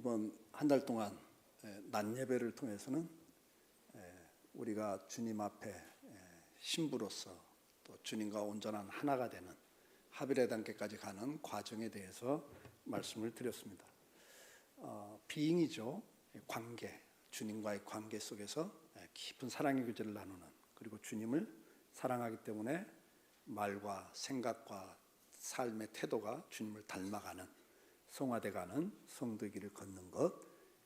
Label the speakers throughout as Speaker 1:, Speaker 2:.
Speaker 1: 이번 한 달 동안 낮 예배를 통해서는 우리가 주님 앞에 신부로서 또 주님과 온전한 하나가 되는 하빌의 단계까지 가는 과정에 대해서 말씀을 드렸습니다. 비잉이죠. 관계, 주님과의 관계 속에서 깊은 사랑의 교제를 나누는, 그리고 주님을 사랑하기 때문에 말과 생각과 삶의 태도가 주님을 닮아가는, 성화돼가는 성도의 길을 걷는 것,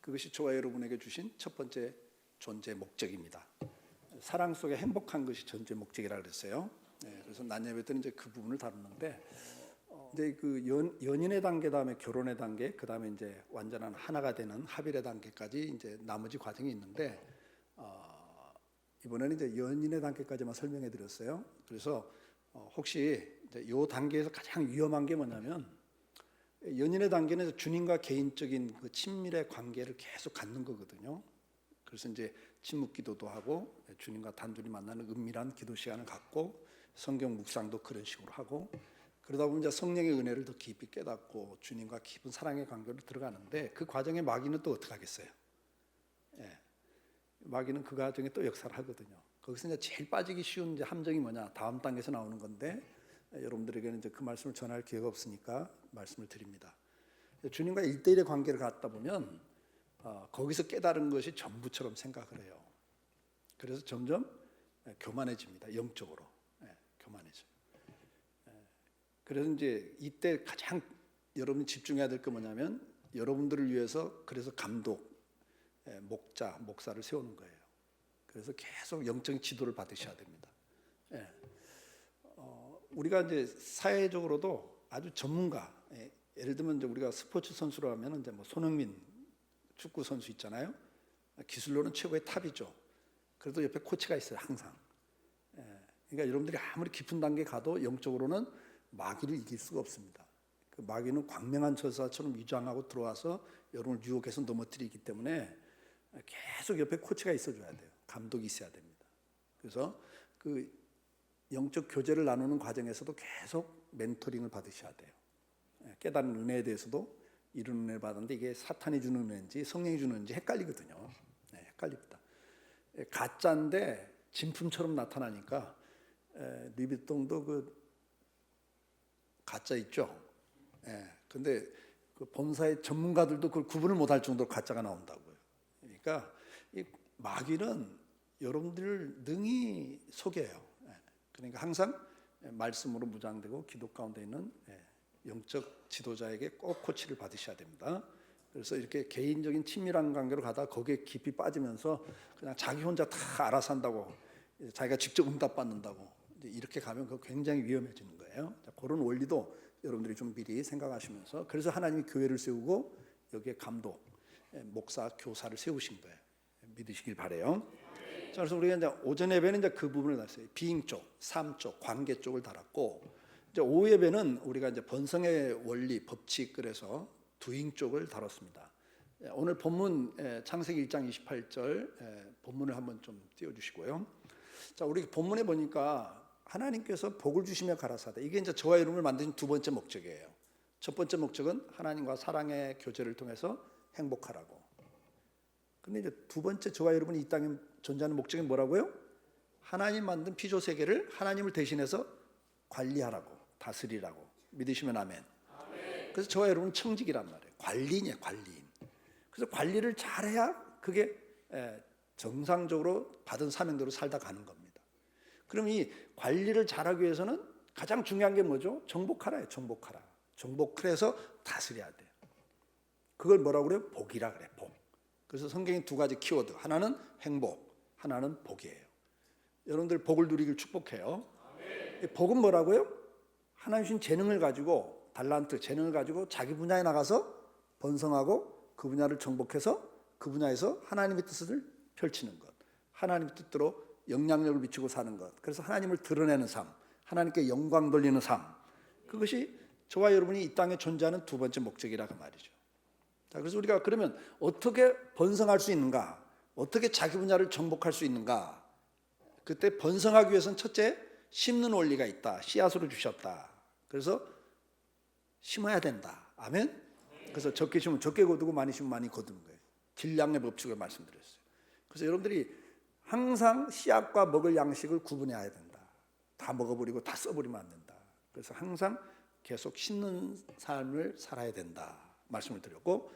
Speaker 1: 그것이 저와 여러분에게 주신 첫 번째 존재 목적입니다. 사랑 속에 행복한 것이 존재 목적이라 그랬어요. 그래서 낮 예배 때는 이제 그 부분을 다루는데, 이제 그 연인의 단계 다음에 결혼의 단계, 그 다음에 이제 완전한 하나가 되는 하빌의 단계까지 이제 나머지 과정이 있는데, 이번에는 이제 연인의 단계까지만 설명해 드렸어요. 그래서 혹시 이제 이 단계에서 가장 위험한 게 뭐냐면, 연인의 단계는 주님과 개인적인 그 친밀의 관계를 계속 갖는 거거든요. 그래서 이제 침묵 기도도 하고 주님과 단둘이 만나는 은밀한 기도 시간을 갖고 성경 묵상도 그런 식으로 하고, 그러다 보면 이제 성령의 은혜를 더 깊이 깨닫고 주님과 깊은 사랑의 관계로 들어가는데, 그 과정에 마귀는 또 어떻게 하겠어요? 마귀는 그 과정에 또 역사를 하거든요. 거기서 이제 제일 빠지기 쉬운 이제 함정이 뭐냐? 다음 단계에서 나오는 건데, 여러분들에게는 이제 그 말씀을 전할 기회가 없으니까 말씀을 드립니다. 주님과 1대1의 관계를 갖다 보면 거기서 깨달은 것이 전부처럼 생각을 해요. 그래서 점점 교만해집니다. 영적으로 교만해져요. 그래서 이제 이때 가장 여러분이 집중해야 될 게 뭐냐면, 여러분들을 위해서 그래서 감독, 목자, 목사를 세우는 거예요. 그래서 계속 영적 지도를 받으셔야 됩니다. 우리가 이제 사회적으로도 아주 전문가, 예를 들면 이제 우리가 스포츠 선수로 하면 이제 뭐 손흥민 축구 선수 있잖아요. 기술로는 최고의 탑이죠. 그래도 옆에 코치가 있어요, 항상. 그러니까 여러분들이 아무리 깊은 단계 가도 영적으로는 마귀를 이길 수가 없습니다. 그 마귀는 광명한 저사처럼 위장하고 들어와서 여러분을 유혹해서 넘어뜨리기 때문에 계속 옆에 코치가 있어줘야 돼요. 감독이 있어야 됩니다. 그래서 그 영적 교제를 나누는 과정에서도 계속 멘토링을 받으셔야 돼요. 깨닫는 은혜에 대해서도 이런 은혜를 받았는데 이게 사탄이 주는 은혜인지 성령이 주는 은혜인지 헷갈리거든요. 헷갈립니다. 가짜인데 진품처럼 나타나니까, 리비통도 그 가짜 있죠. 근데 그 본사의 전문가들도 그걸 구분을 못할 정도로 가짜가 나온다고요. 그러니까 이 마귀는 여러분들을 능히 속여요. 그러니까 항상 말씀으로 무장되고 기도 가운데 있는 영적 지도자에게 꼭 코치를 받으셔야 됩니다. 그래서 이렇게 개인적인 친밀한 관계로 가다 거기에 깊이 빠지면서 그냥 자기 혼자 다 알아서 한다고, 자기가 직접 응답 받는다고 이렇게 가면 그거 굉장히 위험해지는 거예요. 그런 원리도 여러분들이 좀 미리 생각하시면서, 그래서 하나님이 교회를 세우고 여기에 감독, 목사, 교사를 세우신 거예요. 믿으시길 바래요. 자, 그래서 우리가 이제 오전 예배는 이제 그 부분을 다뤘어요. 비잉 쪽, 삶 쪽, 관계 쪽을 다뤘고, 이제 오후 예배는 우리가 이제 번성의 원리, 법칙, 그래서 두잉 쪽을 다뤘습니다. 오늘 본문 창세기 1장 28절 본문을 한번 좀 띄워주시고요. 자, 우리 본문에 보니까 하나님께서 복을 주시며 가라사대, 이게 이제 저와 여러분을 만드신 두 번째 목적이에요. 첫 번째 목적은 하나님과 사랑의 교제를 통해서 행복하라고. 근데 이제 두 번째 저와 여러분이 이 땅에 존재하는 목적이 뭐라고요? 하나님 만든 피조 세계를 하나님을 대신해서 관리하라고, 다스리라고. 믿으시면 아멘. 그래서 저와 여러분 청직이란 말이에요. 관리인이에요, 관리인. 그래서 관리를 잘해야 그게 정상적으로 받은 사명대로 살다 가는 겁니다. 그럼 이 관리를 잘하기 위해서는 가장 중요한 게 뭐죠? 정복하라예요. 정복하라. 정복을 해서 다스려야 돼요. 그걸 뭐라고 그래요? 복이라 그래, 복. 그래서 성경이 두 가지 키워드, 하나는 행복, 하나는 복이에요. 여러분들 복을 누리길 축복해요. 복은 뭐라고요? 하나님 주신 재능을 가지고, 달란트, 재능을 가지고 자기 분야에 나가서 번성하고 그 분야를 정복해서 그 분야에서 하나님의 뜻을 펼치는 것, 하나님의 뜻대로 영향력을 미치고 사는 것, 그래서 하나님을 드러내는 삶, 하나님께 영광 돌리는 삶, 그것이 저와 여러분이 이 땅에 존재하는 두 번째 목적이라고 말이죠. 자, 그래서 우리가 그러면 어떻게 번성할 수 있는가? 어떻게 자기 분야를 정복할 수 있는가? 그때 번성하기 위해서는 첫째, 심는 원리가 있다. 씨앗으로 주셨다. 그래서 심어야 된다. 아멘? 그래서 적게 심으면 적게 거두고 많이 심으면 많이 거두는 거예요. 질량의 법칙을 말씀드렸어요. 그래서 여러분들이 항상 씨앗과 먹을 양식을 구분해야 된다. 다 먹어버리고 다 써버리면 안 된다. 그래서 항상 계속 심는 삶을 살아야 된다 말씀을 드렸고,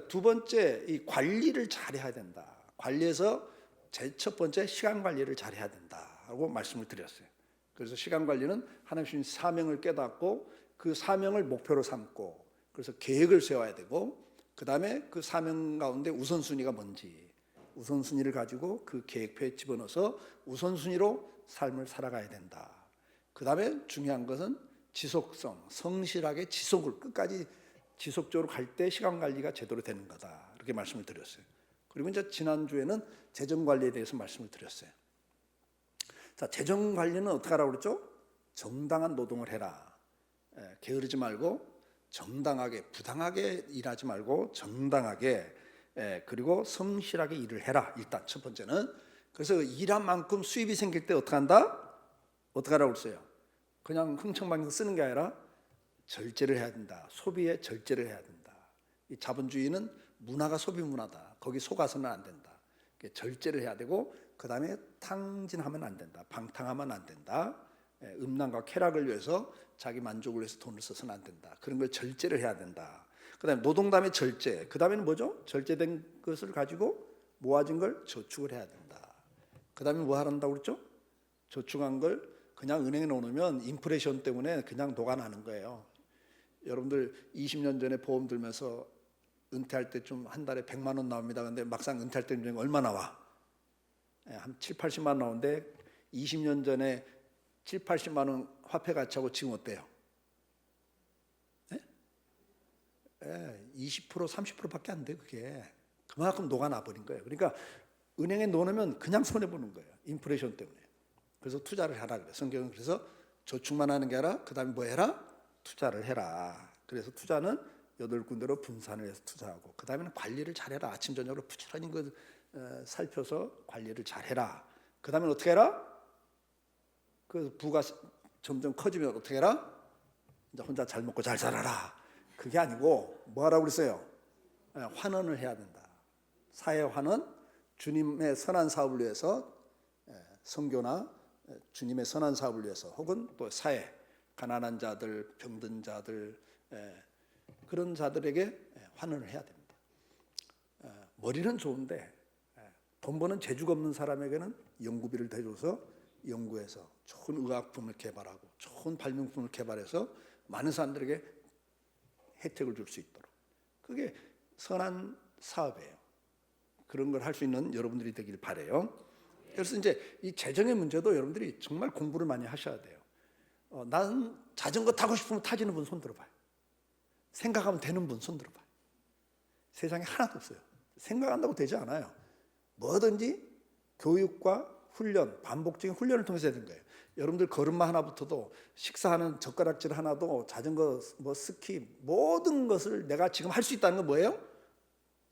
Speaker 1: 두 번째, 이 관리를 잘해야 된다. 관리에서 제일 첫 번째 시간 관리를 잘해야 된다고 말씀을 드렸어요. 그래서 시간 관리는 하나님 주신 사명을 깨닫고 그 사명을 목표로 삼고, 그래서 계획을 세워야 되고, 그 다음에 그 사명 가운데 우선순위가 뭔지 우선순위를 가지고 그 계획표에 집어넣어서 우선순위로 삶을 살아가야 된다. 그 다음에 중요한 것은 지속성, 성실하게 지속을 끝까지 지속적으로 갈 때 시간 관리가 제대로 되는 거다. 이렇게 말씀을 드렸어요. 그리고 이제 지난주에는 재정 관리에 대해서 말씀을 드렸어요. 자, 재정 관리는 어떻게 하라고 그랬죠? 정당한 노동을 해라. 게으르지 말고 정당하게, 부당하게 일하지 말고 정당하게, 그리고 성실하게 일을 해라. 일단 첫 번째는. 그래서 일한 만큼 수입이 생길 때 어떻게 한다? 어떻게 하라고 그랬어요? 그냥 흥청망청 쓰는 게 아니라 절제를 해야 된다. 소비에 절제를 해야 된다. 이 자본주의는 문화가 소비 문화다. 거기 속아서는 안 된다. 절제를 해야 되고, 그 다음에 탕진하면 안 된다. 방탕하면 안 된다. 음란과 쾌락을 위해서 자기 만족을 위해서 돈을 써서는 안 된다. 그런 걸 절제를 해야 된다. 그 다음에 노동 다음에 절제. 그 다음에는 뭐죠? 절제된 것을 가지고 모아진 걸 저축을 해야 된다. 그 다음에 뭐 하란다고 그랬죠? 저축한 걸 그냥 은행에 넣으면 인플레이션 때문에 그냥 녹아나는 거예요. 여러분들 20년 전에 보험 들면서 은퇴할 때 좀 한 달에 100만 원 나옵니다. 근데 막상 은퇴할 때는 얼마 나와? 한 7, 80만 원 나오는데 20년 전에 7, 80만 원 화폐 가치하고 지금 어때요? 20%, 30%밖에 안 돼. 그게 그만큼 녹아나 버린 거예요. 그러니까 은행에 넣으면 그냥 손해 보는 거예요. 인플레이션 때문에. 그래서 투자를 하라 그래요. 성경은 그래서 저축만 하는 게 아니라 그 다음에 뭐 해라? 투자를 해라. 그래서 투자는 8군데로 분산을 해서 투자하고, 그 다음에는 관리를 잘해라. 아침 저녁으로 부지런히 살펴서 관리를 잘해라. 그 다음에 어떻게 해라? 그 부가 점점 커지면 어떻게 해라? 이제 혼자 잘 먹고 잘 살아라. 그게 아니고 뭐 하라고 그랬어요? 환원을 해야 된다. 사회 환원, 주님의 선한 사업을 위해서, 선교나 주님의 선한 사업을 위해서, 혹은 또 사회, 가난한 자들, 병든 자들, 그런 자들에게 환원을 해야 됩니다. 머리는 좋은데 돈 버는 재주가 없는 사람에게는 연구비를 대줘서 연구해서 좋은 의약품을 개발하고 좋은 발명품을 개발해서 많은 사람들에게 혜택을 줄 수 있도록, 그게 선한 사업이에요. 그런 걸 할 수 있는 여러분들이 되길 바라요. 그래서 이제 이 재정의 문제도 여러분들이 정말 공부를 많이 하셔야 돼요. 나는 자전거 타고 싶으면 타지는 분 손 들어봐요. 생각하면 되는 분 손 들어봐요. 세상에 하나도 없어요. 생각한다고 되지 않아요. 뭐든지 교육과 훈련, 반복적인 훈련을 통해서 해야 되는 거예요. 여러분들 걸음마 하나부터도, 식사하는 젓가락질 하나도, 자전거, 뭐 스키, 모든 것을 내가 지금 할 수 있다는 건 뭐예요?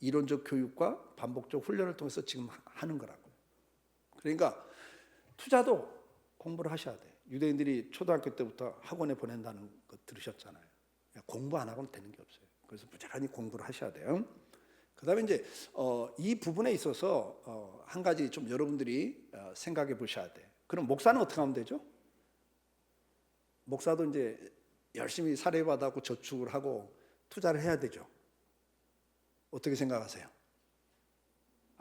Speaker 1: 이론적 교육과 반복적 훈련을 통해서 지금 하는 거라고요. 그러니까 투자도 공부를 하셔야 돼요. 유대인들이 초등학교 때부터 학원에 보낸다는 거 들으셨잖아요. 공부 안 하고는 되는 게 없어요. 그래서 부지런히 공부를 하셔야 돼요. 그 다음에 이제 이 부분에 있어서 한 가지 좀 여러분들이 생각해 보셔야 돼. 그럼 목사는 어떻게 하면 되죠? 목사도 이제 열심히 사례받아고 저축을 하고 투자를 해야 되죠. 어떻게 생각하세요?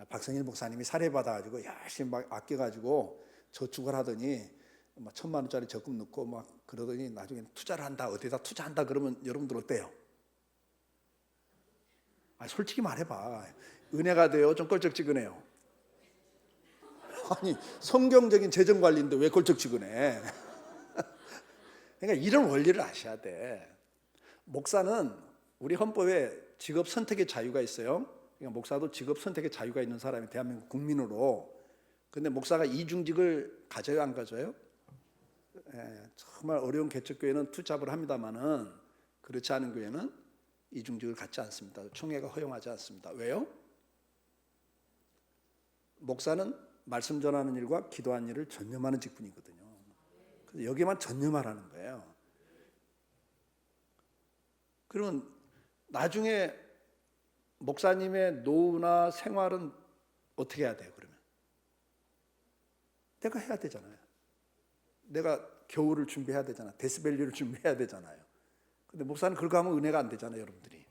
Speaker 1: 박성일 목사님이 사례받아가지고 열심히 막 아껴가지고 저축을 하더니 막 1,000만 원짜리 적금 넣고 막 그러더니 나중에 투자를 한다, 어디다 투자한다 그러면 여러분들 어때요? 솔직히 말해봐. 은혜가 돼요? 좀 껄쩍지근해요? 아니, 성경적인 재정 관리인데 왜 껄쩍지근해? 그러니까 이런 원리를 아셔야 돼. 목사는 우리 헌법에 직업 선택의 자유가 있어요. 그러니까 목사도 직업 선택의 자유가 있는 사람이 대한민국 국민으로. 근데 목사가 이중직을 가져요, 안 가져요? 정말 어려운 개척교회는 투잡을 합니다만은 그렇지 않은 교회는 이중직을 갖지 않습니다. 총회가 허용하지 않습니다. 왜요? 목사는 말씀 전하는 일과 기도하는 일을 전념하는 직분이거든요. 그래서 여기만 전념하라는 거예요. 그러면 나중에 목사님의 노후나 생활은 어떻게 해야 돼요? 그러면 내가 해야 되잖아요. 내가 겨울을 준비해야 되잖아. 데스밸리를 준비해야 되잖아요. 근데 목사는 그거 하면 은혜가 안 되잖아요, 여러분들이.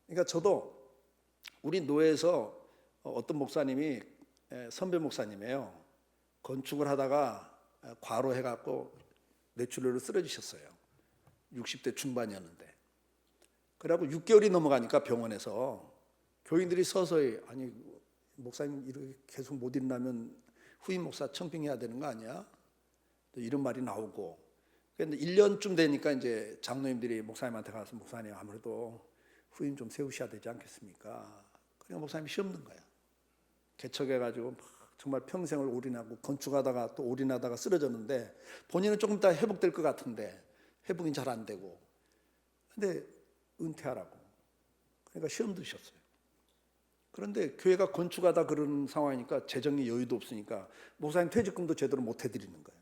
Speaker 1: 그러니까 저도 우리 노회에서 어떤 목사님이 선배 목사님이에요. 건축을 하다가 과로해갖고 뇌출혈로 쓰러지셨어요. 60대 중반이었는데. 그래갖고 6개월이 넘어가니까 병원에서 교인들이 서서히 아니 목사님 이렇게 계속 못 일어나면 후임 목사 청빙해야 되는 거 아니야? 이런 말이 나오고. 그런데 1년쯤 되니까 이제 장로님들이 목사님한테 가서 목사님 아무래도 후임 좀 세우셔야 되지 않겠습니까? 그러니까 목사님이 시험 든 거야. 개척해가지고 정말 평생을 올인하고 건축하다가 또 올인하다가 쓰러졌는데 본인은 조금 이따 회복될 것 같은데 회복이 잘 안 되고. 근데 은퇴하라고. 그러니까 시험 드셨어요. 그런데 교회가 건축하다 그런 상황이니까 재정이 여유도 없으니까 목사님 퇴직금도 제대로 못 해드리는 거예요.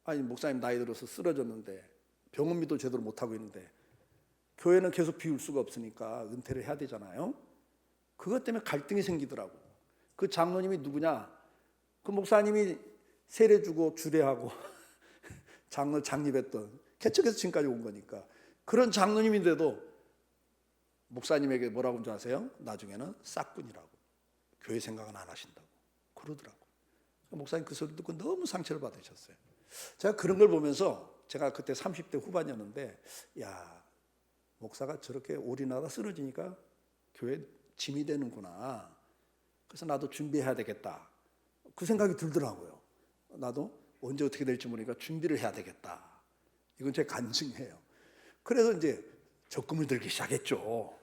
Speaker 1: 아니 목사님 나이 들어서 쓰러졌는데 병원비도 제대로 못 하고 있는데 교회는 계속 비울 수가 없으니까 은퇴를 해야 되잖아요. 그것 때문에 갈등이 생기더라고. 그 장로님이 누구냐? 그 목사님이 세례 주고 주례하고 장로 장립했던 개척해서 지금까지 온 거니까 그런 장로님인데도 목사님에게 뭐라고 줄 아세요? 나중에는 싹군이라고. 교회 생각은 안 하신다고 그러더라고. 목사님 그 소리 듣고 너무 상처를 받으셨어요. 제가 그런 걸 보면서 제가 그때 30대 후반이었는데 야 목사가 저렇게 올인하다 쓰러지니까 교회 짐이 되는구나. 그래서 나도 준비해야 되겠다. 그 생각이 들더라고요. 나도 언제 어떻게 될지 모르니까 준비를 해야 되겠다. 이건 제 간증이에요. 그래서 이제 적금을 들기 시작했죠.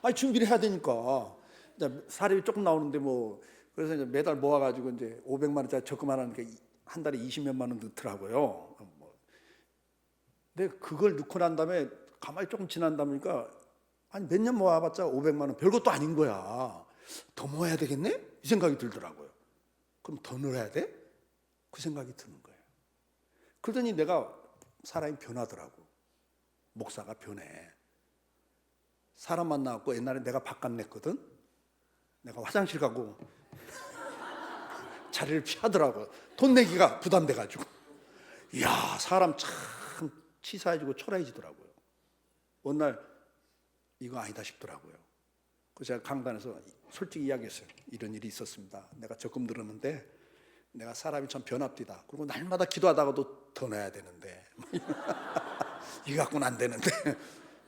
Speaker 1: 아니 준비를 해야 되니까. 이제 사립이 조금 나오는데 뭐 그래서 이제 매달 모아가지고 이제 500만 원짜리 적금하라니까 한 달에 20몇만 원 넣더라고요. 근데 그걸 넣고 난 다음에 가만히 조금 지난 다음이니까 아니 몇 년 모아봤자 500만 원 별것도 아닌 거야. 더 모아야 되겠네? 이 생각이 들더라고요. 그럼 더 넣어야 돼? 그 생각이 드는 거예요. 그러더니 내가 사람이 변하더라고. 목사가 변해. 사람 만나갖고 옛날에 내가 바깥 냈거든. 내가 화장실 가고 자리를 피하더라고요. 돈 내기가 부담돼가지고. 이야 사람 참 치사해지고 초라해지더라고요. 어느 날 이거 아니다 싶더라고요. 그래서 제가 강단에서 솔직히 이야기했어요. 이런 일이 있었습니다. 내가 적금 들었는데 내가 사람이 참 변합디다. 그리고 날마다 기도하다가도 더 넣어야 되는데 이거 갖고는 안 되는데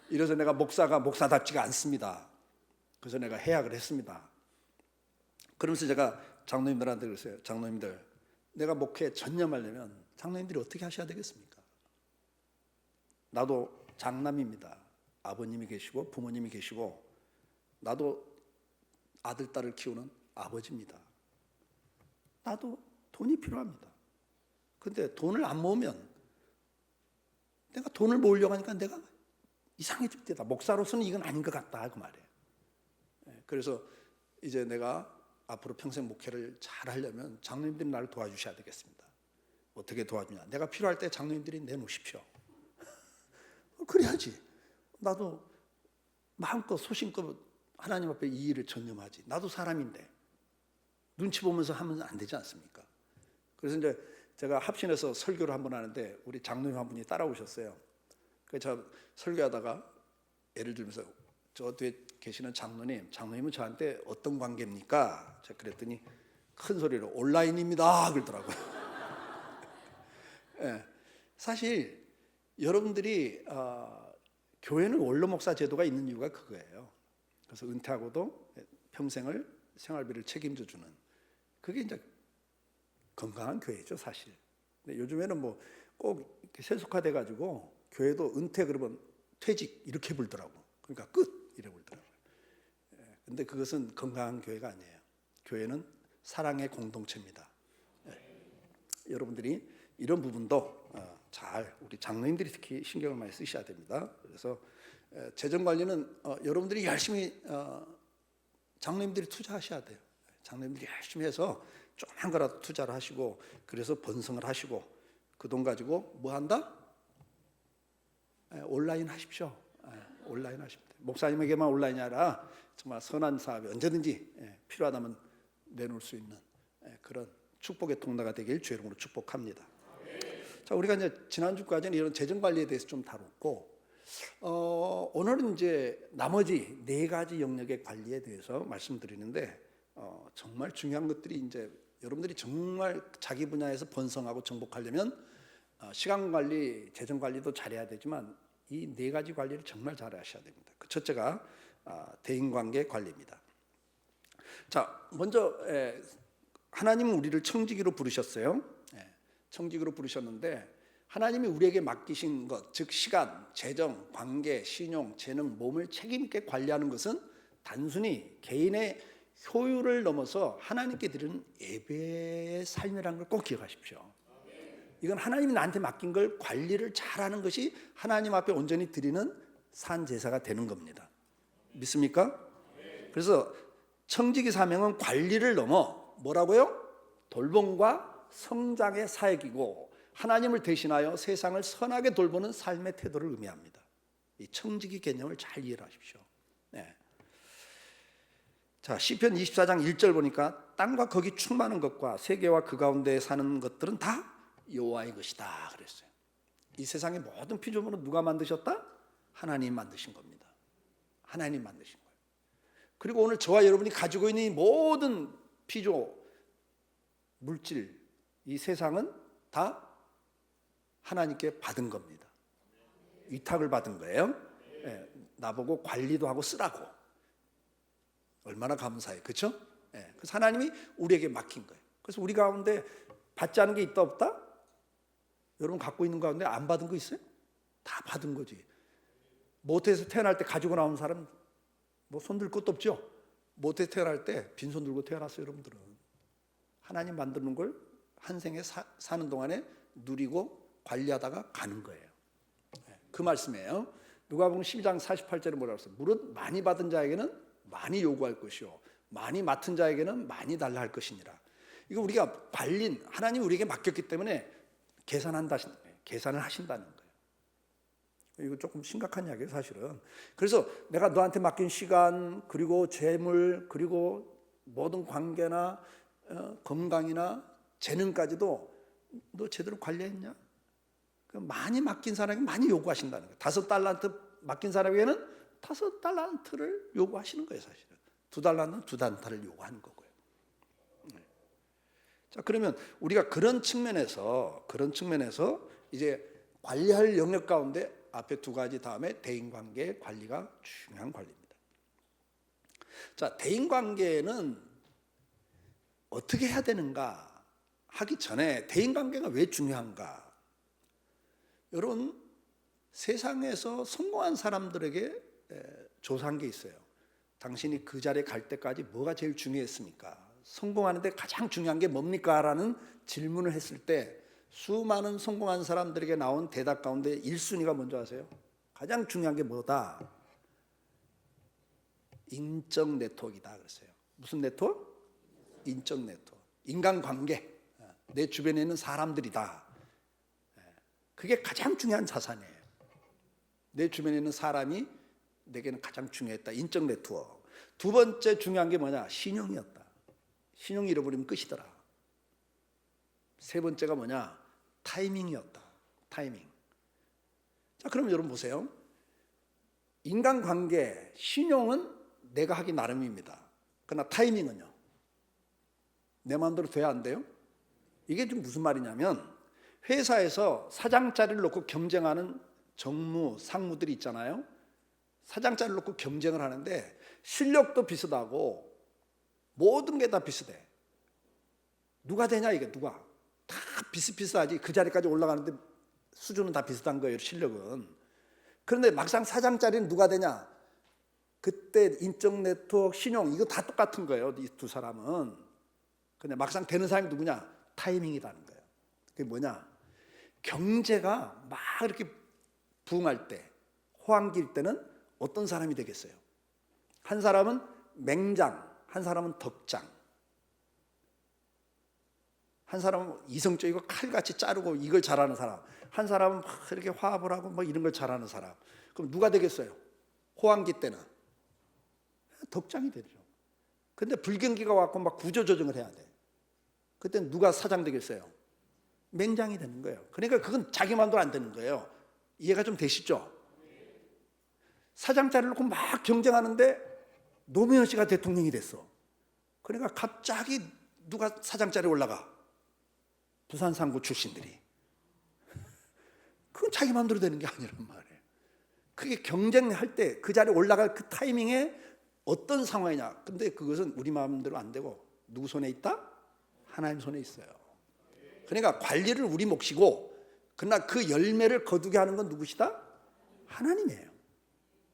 Speaker 1: 이래서 내가 목사가 목사답지가 않습니다. 그래서 내가 해약을 했습니다. 그러면서 제가 장로님들한테 그랬어요. 장로님들 내가 목회에 전념하려면 장로님들이 어떻게 하셔야 되겠습니까? 나도 장남입니다. 아버님이 계시고 부모님이 계시고 나도 아들, 딸을 키우는 아버지입니다. 나도 돈이 필요합니다. 근데 돈을 안 모으면 내가 돈을 모으려고 하니까 내가 이상해질 때다. 목사로서는 이건 아닌 것 같다 그 말이에요. 그래서 이제 내가 앞으로 평생 목회를 잘 하려면 장로님들이 나를 도와주셔야 되겠습니다. 어떻게 도와주냐? 내가 필요할 때 장로님들이 내놓으십시오. 그래야지. 나도 마음껏 소신껏 하나님 앞에 이 일을 전념하지. 나도 사람인데 눈치 보면서 하면 안 되지 않습니까? 그래서 이제 제가 합신해서 설교를 한번 하는데 우리 장로님 한 분이 따라오셨어요. 그래서 제가 설교하다가 예를 들면서 저 뒤에 계시는 장로님은 저한테 어떤 관계입니까? 제가 그랬더니 큰 소리로 온라인입니다 그러더라고요. 네, 사실 여러분들이 교회는 원로 목사 제도가 있는 이유가 그거예요. 그래서 은퇴하고도 평생을 생활비를 책임져 주는 그게 이제 건강한 교회죠 사실. 근데 요즘에는 뭐 꼭 세속화돼 가지고 교회도 은퇴 그러면 퇴직 이렇게 불더라고. 그러니까 끝 이래 불더라고요. 근데 그것은 건강한 교회가 아니에요. 교회는 사랑의 공동체입니다. 여러분들이 이런 부분도 잘 우리 장로님들이 특히 신경을 많이 쓰셔야 됩니다. 그래서 재정 관리는 여러분들이 열심히 장로님들이 투자하셔야 돼요. 장로님들이 열심히 해서 조그만 거라도 투자를 하시고 그래서 번성을 하시고 그 돈 가지고 뭐 한다? 온라인 하십시오. 온라인 하십시오. 목사님에게만 온라인이 아니라 정말 선한 사업이 언제든지 필요하다면 내놓을 수 있는 그런 축복의 통로가 되길 주의 이름으로 축복합니다. 자, 우리가 이제 지난주까지는 이런 재정 관리에 대해서 좀 다뤘고, 오늘은 이제 나머지 4가지 영역의 관리에 대해서 말씀드리는데, 정말 중요한 것들이 이제 여러분들이 정말 자기 분야에서 번성하고 정복하려면 시간 관리, 재정 관리도 잘해야 되지만 이 4가지 관리를 정말 잘 하셔야 됩니다. 그 첫째가 대인관계 관리입니다. 자, 먼저 하나님은 우리를 청지기로 부르셨어요. 청지기로 부르셨는데 하나님이 우리에게 맡기신 것, 즉 시간, 재정, 관계, 신용, 재능, 몸을 책임 있게 관리하는 것은 단순히 개인의 효율을 넘어서 하나님께 드리는 예배의 삶이라는 걸 꼭 기억하십시오. 이건 하나님이 나한테 맡긴 걸 관리를 잘하는 것이 하나님 앞에 온전히 드리는 산 제사가 되는 겁니다. 믿습니까? 그래서 청지기 사명은 관리를 넘어 뭐라고요? 돌봄과 성장의 사역이고 하나님을 대신하여 세상을 선하게 돌보는 삶의 태도를 의미합니다. 이 청지기 개념을 잘 이해하십시오. 자, 시편 24장 1절 보니까 땅과 거기 충만한 것과 세계와 그 가운데 사는 것들은 다 여호와의 것이다 그랬어요. 이 세상의 모든 피조물은 누가 만드셨다? 하나님 만드신 겁니다. 하나님 만드신 거예요. 그리고 오늘 저와 여러분이 가지고 있는 이 모든 피조 물질, 이 세상은 다 하나님께 받은 겁니다. 위탁을 받은 거예요. 나보고 관리도 하고 쓰라고. 얼마나 감사해요. 그렇죠? 그래서 하나님이 우리에게 맡긴 거예요. 그래서 우리 가운데 받지 않은 게 있다 없다? 여러분 갖고 있는 가운데 안 받은 거 있어요? 다 받은 거지. 모태에서 태어날 때 가지고 나온 사람 뭐 손들 것도 없죠? 모태에서 태어날 때 빈손 들고 태어났어요. 여러분들은 하나님 만드는 걸 한 생에 사는 동안에 누리고 관리하다가 가는 거예요. 그 말씀이에요. 누가복음 12장 48절에 뭐라고 했어요? 무릇 많이 받은 자에게는 많이 요구할 것이요 많이 맡은 자에게는 많이 달라 할 것이니라. 이거 우리가 발린 하나님이 우리에게 맡겼기 때문에 계산을 하신다는 거예요. 이거 조금 심각한 이야기예요, 사실은. 그래서 내가 너한테 맡긴 시간, 그리고 재물, 그리고 모든 관계나 건강이나 재능까지도 너 제대로 관리했냐? 많이 맡긴 사람에게 많이 요구하신다는 거예요. 5달란트 맡긴 사람에게는 5달란트를 요구하시는 거예요, 사실은. 2달란트는 2달란트를 요구하는 거고요. 자, 그러면 우리가 그런 측면에서 이제 관리할 영역 가운데 앞에 2가지 다음에 대인관계 관리가 중요한 관리입니다. 자, 대인관계는 어떻게 해야 되는가 하기 전에 대인관계가 왜 중요한가? 여러분, 세상에서 성공한 사람들에게 조사한 게 있어요. 당신이 그 자리에 갈 때까지 뭐가 제일 중요했습니까? 성공하는데 가장 중요한 게 뭡니까? 라는 질문을 했을 때 수많은 성공한 사람들에게 나온 대답 가운데 1순위가 뭔지 아세요? 가장 중요한 게 뭐다? 인적 네트워크이다 그랬어요. 무슨 네트워크? 인적 네트워크. 인간관계. 내 주변에 있는 사람들이다. 그게 가장 중요한 자산이에요. 내 주변에 있는 사람이 내게는 가장 중요했다. 인적 네트워크. 2번째 중요한 게 뭐냐? 신용이었다. 신용 잃어버리면 끝이더라. 3번째가 뭐냐? 타이밍이었다. 타이밍. 자, 그럼 여러분 보세요. 인간관계, 신용은 내가 하기 나름입니다. 그러나 타이밍은요? 내 마음대로 돼야 안 돼요? 이게 좀 무슨 말이냐면 회사에서 사장 자리를 놓고 경쟁하는 정무, 상무들이 있잖아요. 사장 자리를 놓고 경쟁을 하는데 실력도 비슷하고 모든 게 다 비슷해. 누가 되냐 이게 누가? 다 비슷비슷하지. 그 자리까지 올라가는데 수준은 다 비슷한 거예요, 실력은. 그런데 막상 사장 자리는 누가 되냐? 그때 인적 네트워크, 신용 이거 다 똑같은 거예요, 이 2 사람은. 근데 막상 되는 사람이 누구냐? 타이밍이라는 거예요. 그게 뭐냐? 경제가 막 이렇게 부흥할 때, 호황기일 때는 어떤 사람이 되겠어요? 한 사람은 맹장, 한 사람은 덕장. 한 사람은 이성적이고 칼같이 자르고 이걸 잘하는 사람, 한 사람은 막 이렇게 화합을 하고 뭐 이런 걸 잘하는 사람. 그럼 누가 되겠어요? 호황기 때는 덕장이 되죠. 근데 불경기가 왔고 막 구조조정을 해야 돼. 그때 누가 사장 되겠어요? 맹장이 되는 거예요. 그러니까 그건 자기 마음대로 안 되는 거예요. 이해가 좀 되시죠? 사장 자리를 놓고 막 경쟁하는데 노무현 씨가 대통령이 됐어. 그러니까 갑자기 누가 사장 자리에 올라가? 부산 상구 출신들이. 그건 자기 마음대로 되는 게 아니란 말이에요. 그게 경쟁할 때 그 자리에 올라갈 그 타이밍에 어떤 상황이냐. 근데 그것은 우리 마음대로 안 되고 누구 손에 있다? 하나님 손에 있어요. 그러니까 관리를 우리 몫이고 그러나 그 열매를 거두게 하는 건 누구시다? 하나님이에요.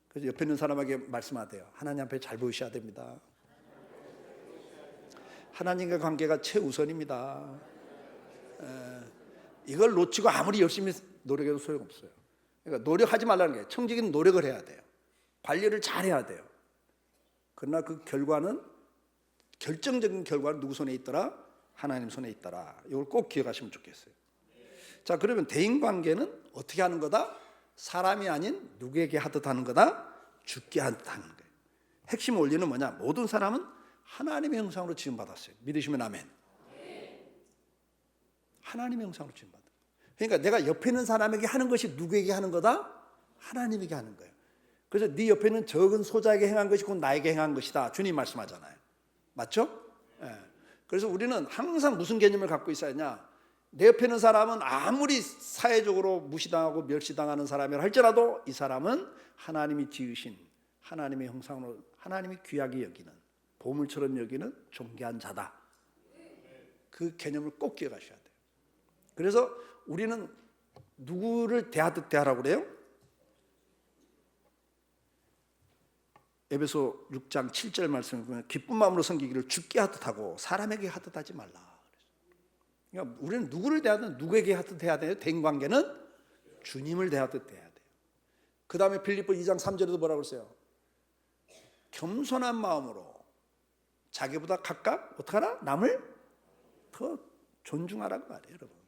Speaker 1: 그래서 옆에 있는 사람에게 말씀하세요. 하나님 앞에 잘 보이셔야 됩니다. 하나님과 관계가 최우선입니다. 이걸 놓치고 아무리 열심히 노력해도 소용없어요. 그러니까 노력하지 말라는 게 청지기는 노력을 해야 돼요. 관리를 잘해야 돼요. 그러나 그 결과는 결정적인 결과는 누구 손에 있더라? 하나님 손에 있더라. 이걸 꼭 기억하시면 좋겠어요. 자, 그러면 대인관계는 어떻게 하는 거다? 사람이 아닌 누구에게 하듯 하는 거다? 죽게 하듯 하는 거예요. 핵심 원리는 뭐냐? 모든 사람은 하나님의 형상으로 지음받았어요. 믿으시면 아멘. 하나님의 형상으로 지음받았어요. 그러니까 내가 옆에 있는 사람에게 하는 것이 누구에게 하는 거다? 하나님에게 하는 거예요. 그래서 네 옆에 있는 적은 소자에게 행한 것이 곧 나에게 행한 것이다. 주님 말씀하잖아요. 맞죠? 예. 그래서 우리는 항상 무슨 개념을 갖고 있어야 하냐? 내 옆에 있는 사람은 아무리 사회적으로 무시당하고 멸시당하는 사람이라 할지라도 이 사람은 하나님이 지으신 하나님의 형상으로 하나님이 귀하게 여기는 보물처럼 여기는 존귀한 자다. 그 개념을 꼭 기억하셔야 돼요. 그래서 우리는 누구를 대하듯 대하라고 그래요? 에베소 6장 7절 말씀을 보면 기쁜 마음으로 섬기기를 주께 하듯 하고 사람에게 하듯 하지 말라. 그러니까 우리는 누구를 대하든 누구에게 하듯 해야 돼요? 대인관계는 주님을 대하듯 해야 돼요. 그 다음에 빌립보 2장 3절에도 뭐라고 그랬어요? 겸손한 마음으로 자기보다 각각 어떻게 하나? 남을 더 존중하라고 말해요, 여러분.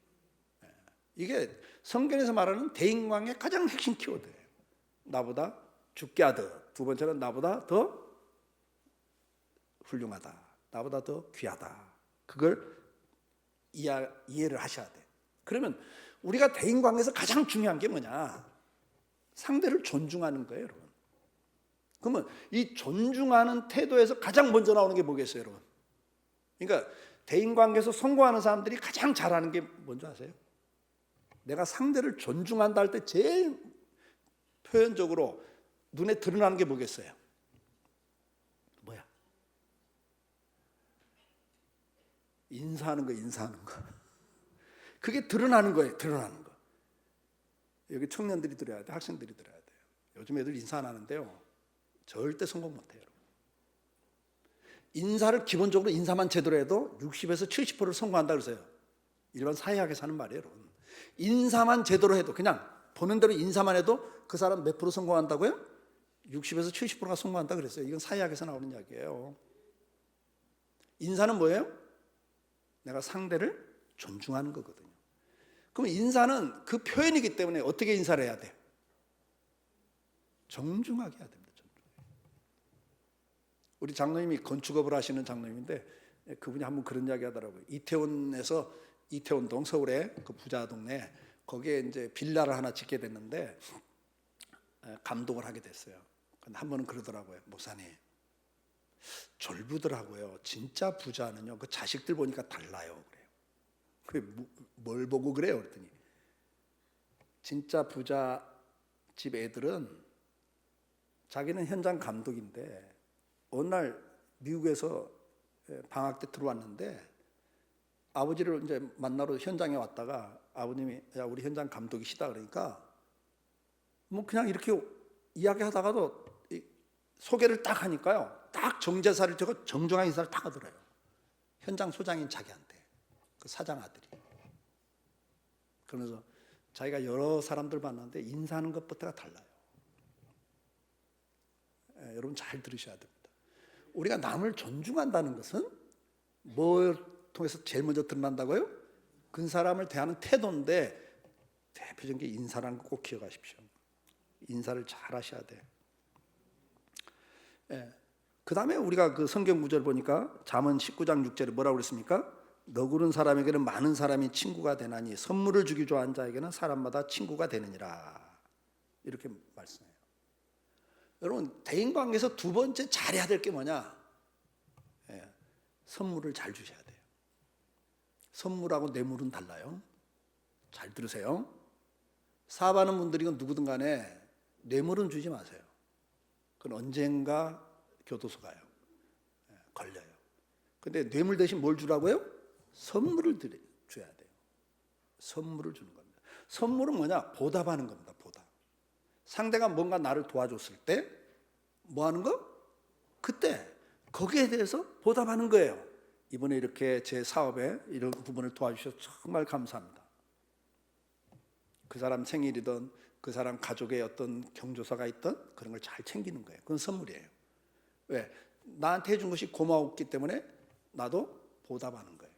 Speaker 1: 이게 성경에서 말하는 대인관계의 가장 핵심 키워드예요. 나보다 죽게 하듯. 두 번째는 나보다 더 훌륭하다. 나보다 더 귀하다. 그걸 이해를 하셔야 돼. 그러면 우리가 대인관계에서 가장 중요한 게 뭐냐? 상대를 존중하는 거예요, 여러분. 그러면 이 존중하는 태도에서 가장 먼저 나오는 게 뭐겠어요, 여러분? 그러니까 대인관계에서 성공하는 사람들이 가장 잘하는 게 뭔지 아세요? 내가 상대를 존중한다 할 때 제일 표현적으로 눈에 드러나는 게 뭐겠어요? 뭐야? 인사하는 거, 인사하는 거. 그게 드러나는 거예요, 드러나는 거. 여기 청년들이 들어야 돼, 학생들이 들어야 돼요. 요즘 애들 인사 안 하는데요. 절대 성공 못 해요. 인사를 기본적으로 인사만 제대로 해도 60에서 70%를 성공한다 그러세요. 일반 사회학에서 하는 말이에요, 여러분. 인사만 제대로 해도 그냥 보는 대로 인사만 해도 그 사람 몇 프로 성공한다고요? 60에서 70%가 성공한다 그랬어요. 이건 사회학에서 나오는 이야기예요. 인사는 뭐예요? 내가 상대를 존중하는 거거든요. 그럼 인사는 그 표현이기 때문에 어떻게 인사를 해야 돼요? 정중하게 해야 됩니다. 정중하게. 우리 장로님이 건축업을 하시는 장로님인데 그분이 한번 그런 이야기 하더라고요. 이태원동 서울의 그 부자 동네 거기에 이제 빌라를 하나 짓게 됐는데 감독을 하게 됐어요. 근데 한 번은 그러더라고요. 목사님, 졸부더라고요. 진짜 부자는요. 그 자식들 보니까 달라요. 그래요. 뭘 보고 그래요? 그랬더니 진짜 부자 집 애들은 자기는 현장 감독인데 어느 날 미국에서 방학 때 들어왔는데 아버지를 이제 만나러 현장에 왔다가 아버님이 야 우리 현장 감독이시다 그러니까 뭐 그냥 이렇게 이야기하다가도 소개를 딱 하니까요 딱 정제사를 저거 정중한 인사를 딱 하더래요. 현장 소장인 자기한테 그 사장 아들이. 그러면서 자기가 여러 사람들 만났는데 인사하는 것부터가 달라요. 여러분 잘 들으셔야 됩니다. 우리가 남을 존중한다는 것은 뭘 통해서 제일 먼저 드러난다고요? 그 사람을 대하는 태도인데 대표적인 게 인사라는 거 꼭 기억하십시오. 인사를 잘 하셔야 돼. 예. 그 다음에 우리가 그 성경 구절 보니까 잠언 19장 6절에 뭐라고 그랬습니까? 너구른 사람에게는 많은 사람이 친구가 되나니 선물을 주기 좋아하는 자에게는 사람마다 친구가 되느니라. 이렇게 말씀해요. 여러분 대인관계에서 두 번째 잘해야 될 게 뭐냐? 예. 선물을 잘 주셔야 돼요. 선물하고 뇌물은 달라요. 잘 들으세요. 사업하는 분들이 누구든 간에 뇌물은 주지 마세요. 그건 언젠가 교도소 가요. 걸려요. 근데 뇌물 대신 뭘 주라고요? 선물을 줘야 돼요. 선물을 주는 겁니다. 선물은 뭐냐? 보답하는 겁니다. 보답. 상대가 뭔가 나를 도와줬을 때 뭐 하는 거? 그때 거기에 대해서 보답하는 거예요. 이번에 이렇게 제 사업에 이런 부분을 도와주셔서 정말 감사합니다. 그 사람 생일이든 그 사람 가족의 어떤 경조사가 있든 그런 걸 잘 챙기는 거예요. 그건 선물이에요. 왜? 나한테 해준 것이 고마웠기 때문에 나도 보답하는 거예요.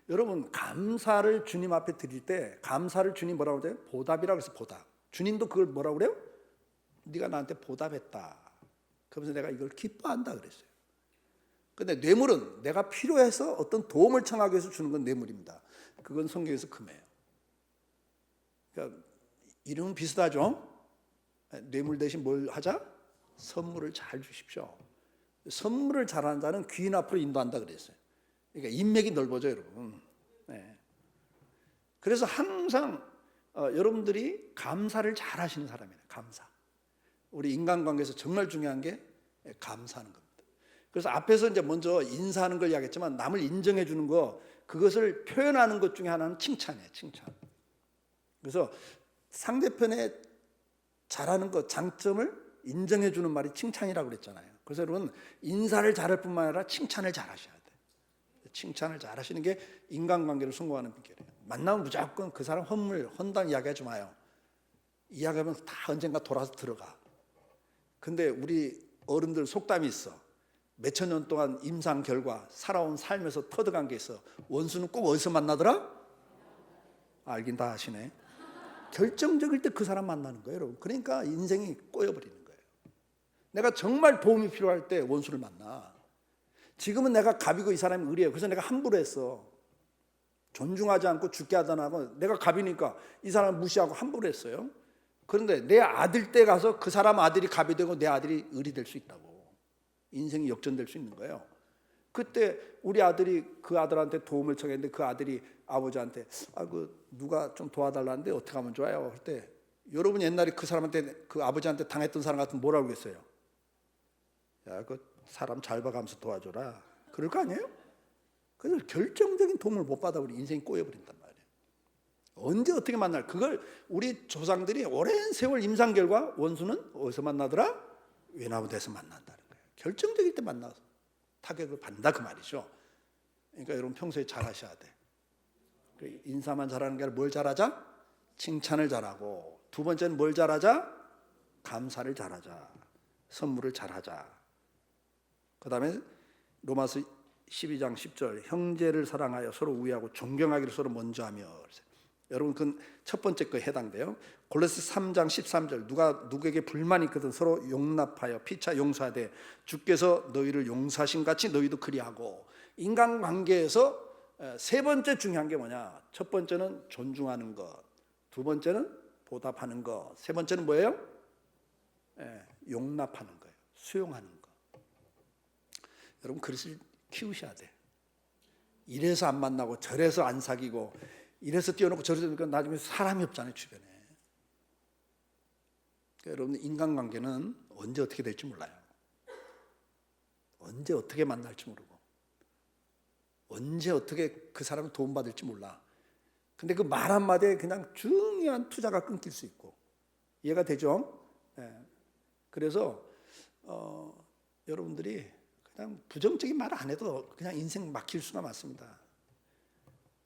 Speaker 1: 여러분 감사를 주님 앞에 드릴 때 감사를 주님 뭐라고 그래요? 보답이라고 해서 보답. 주님도 그걸 뭐라고 그래요? 네가 나한테 보답했다. 그러면서 내가 이걸 기뻐한다 그랬어요. 근데 뇌물은 내가 필요해서 어떤 도움을 청하기 위해서 주는 건 뇌물입니다. 그건 성경에서 금해요. 그러니까 이름은 비슷하죠? 뇌물 대신 뭘 하자? 선물을 잘 주십시오. 선물을 잘하는 자는 귀인 앞으로 인도한다 그랬어요. 그러니까 인맥이 넓어져 여러분. 네. 그래서 항상 여러분들이 감사를 잘 하시는 사람이에요. 감사. 우리 인간관계에서 정말 중요한 게 감사하는 겁니다. 그래서 앞에서 이제 먼저 인사하는 걸 이야기했지만 남을 인정해 주는 거 그것을 표현하는 것 중에 하나는 칭찬이에요. 칭찬. 그래서 상대편의 잘하는 것 장점을 인정해 주는 말이 칭찬이라고 그랬잖아요. 그래서 여러분 인사를 잘할 뿐만 아니라 칭찬을 잘 하셔야 돼요. 칭찬을 잘 하시는 게 인간관계를 성공하는 비결이에요. 만나면 무조건 그 사람 헛당 이야기하지 마요. 이야기하면 다 언젠가 돌아서 들어가. 근데 우리 어른들 속담이 있어. 몇천 년 동안 임상 결과 살아온 삶에서 터득한 게 있어. 원수는 꼭 어디서 만나더라? 알긴 다 아시네. 결정적일 때 그 사람 만나는 거예요, 여러분. 그러니까 인생이 꼬여버리는 거예요. 내가 정말 도움이 필요할 때 원수를 만나. 지금은 내가 갑이고 이 사람이 을이에요. 그래서 내가 함부로 했어. 존중하지 않고 죽게 하다 하고 내가 갑이니까 이 사람을 무시하고 함부로 했어요. 그런데 내 아들 때 가서 그 사람 아들이 갑이 되고 내 아들이 을이 될 수 있다고. 인생이 역전될 수 있는 거예요. 그때 우리 아들이 그 아들한테 도움을 청했는데 그 아들이 아버지한테 누가 좀 도와달라는데 어떻게 하면 좋아요? 할 때 여러분 옛날에 그 사람한테 그 아버지한테 당했던 사람 같으면 뭐라고 했어요? 야, 그 사람 잘 봐가면서 도와줘라. 그럴 거 아니에요? 그래서 결정적인 도움을 못 받아 우리 인생이 꼬여버린단 말이에요. 언제 어떻게 만날? 그걸 우리 조상들이 오랜 세월 임상 결과 원수는 어디서 만나더라? 외나무대에서 만난다는 거예요. 결정적일 때 만나서 타격을 받는다 그 말이죠. 그러니까 여러분 평소에 잘 하셔야 돼. 인사만 잘하는 게 아니라 뭘 잘하자? 칭찬을 잘하고 두 번째는 뭘 잘하자? 감사를 잘하자. 선물을 잘하자. 그 다음에 로마서 12장 10절 형제를 사랑하여 서로 우애하고 존경하기를 서로 먼저 하며. 여러분 그건 첫 번째 거에 해당돼요. 골로새 3장 13절 누가 누구에게 불만이 있거든 서로 용납하여 피차 용서하되 주께서 너희를 용서하신 같이 너희도 그리하고. 인간관계에서 세 번째 중요한 게 뭐냐? 첫 번째는 존중하는 것, 두 번째는 보답하는 것, 세 번째는 뭐예요? 용납하는 거예요. 수용하는 거. 여러분 그릇을 키우셔야 돼. 이래서 안 만나고 저래서 안 사귀고 이래서 띄워놓고 저래서 띄워놓고 나중에 사람이 없잖아요 주변에. 그러니까 여러분 인간관계는 언제 어떻게 될지 몰라요. 언제 어떻게 만날지 모르고 언제 어떻게 그 사람을 도움받을지 몰라. 근데 그 말 한마디에 그냥 중요한 투자가 끊길 수 있고. 이해가 되죠? 그래서 여러분들이 그냥 부정적인 말 안 해도 그냥 인생 막힐 수가 많습니다.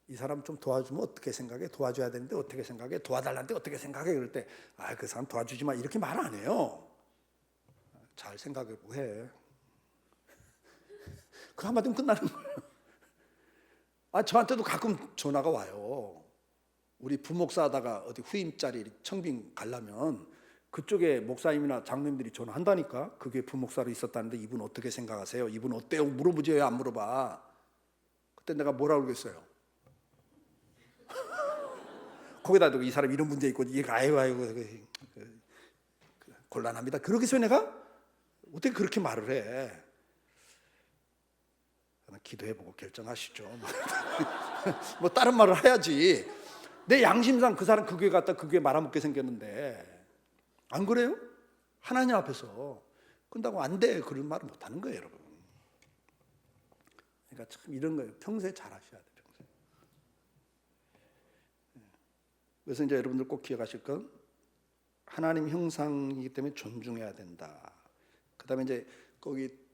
Speaker 1: 이 사람 좀 도와주면 어떻게 생각해? 도와줘야 되는데 어떻게 생각해? 도와달라는데 어떻게 생각해? 그럴 때 그 사람 도와주지 마 이렇게 말 안 해요. 잘 생각해보고 해. 그 한마디면 끝나는 거예요. 저한테도 가끔 전화가 와요. 우리 부목사 하다가 어디 후임 자리 청빙 가려면 그쪽에 목사님이나 장로님들이 전화한다니까. 그게 부목사로 있었다는데 이분 어떻게 생각하세요? 이분 어때요? 물어보지 왜 안 물어봐? 그때 내가 뭐라고 그러겠어요? 거기다 이 사람 이런 문제 있고 얘가 아이고 곤란합니다. 그러겠어요 내가? 어떻게 그렇게 말을 해? 기도해보고 결정하시죠. 뭐 다른 말을 해야지. 내 양심상 그 사람 그 교회 갔다 그 교회 말아먹게 생겼는데 안 그래요? 하나님 앞에서 끝나고 안 돼 그런 말을 못하는 거예요 여러분. 그러니까 참 이런 거예요. 평소에 잘하셔야 돼요. 평소에. 그래서 이제 여러분들 꼭 기억하실 건 하나님 형상이기 때문에 존중해야 된다. 그 다음에 이제 거기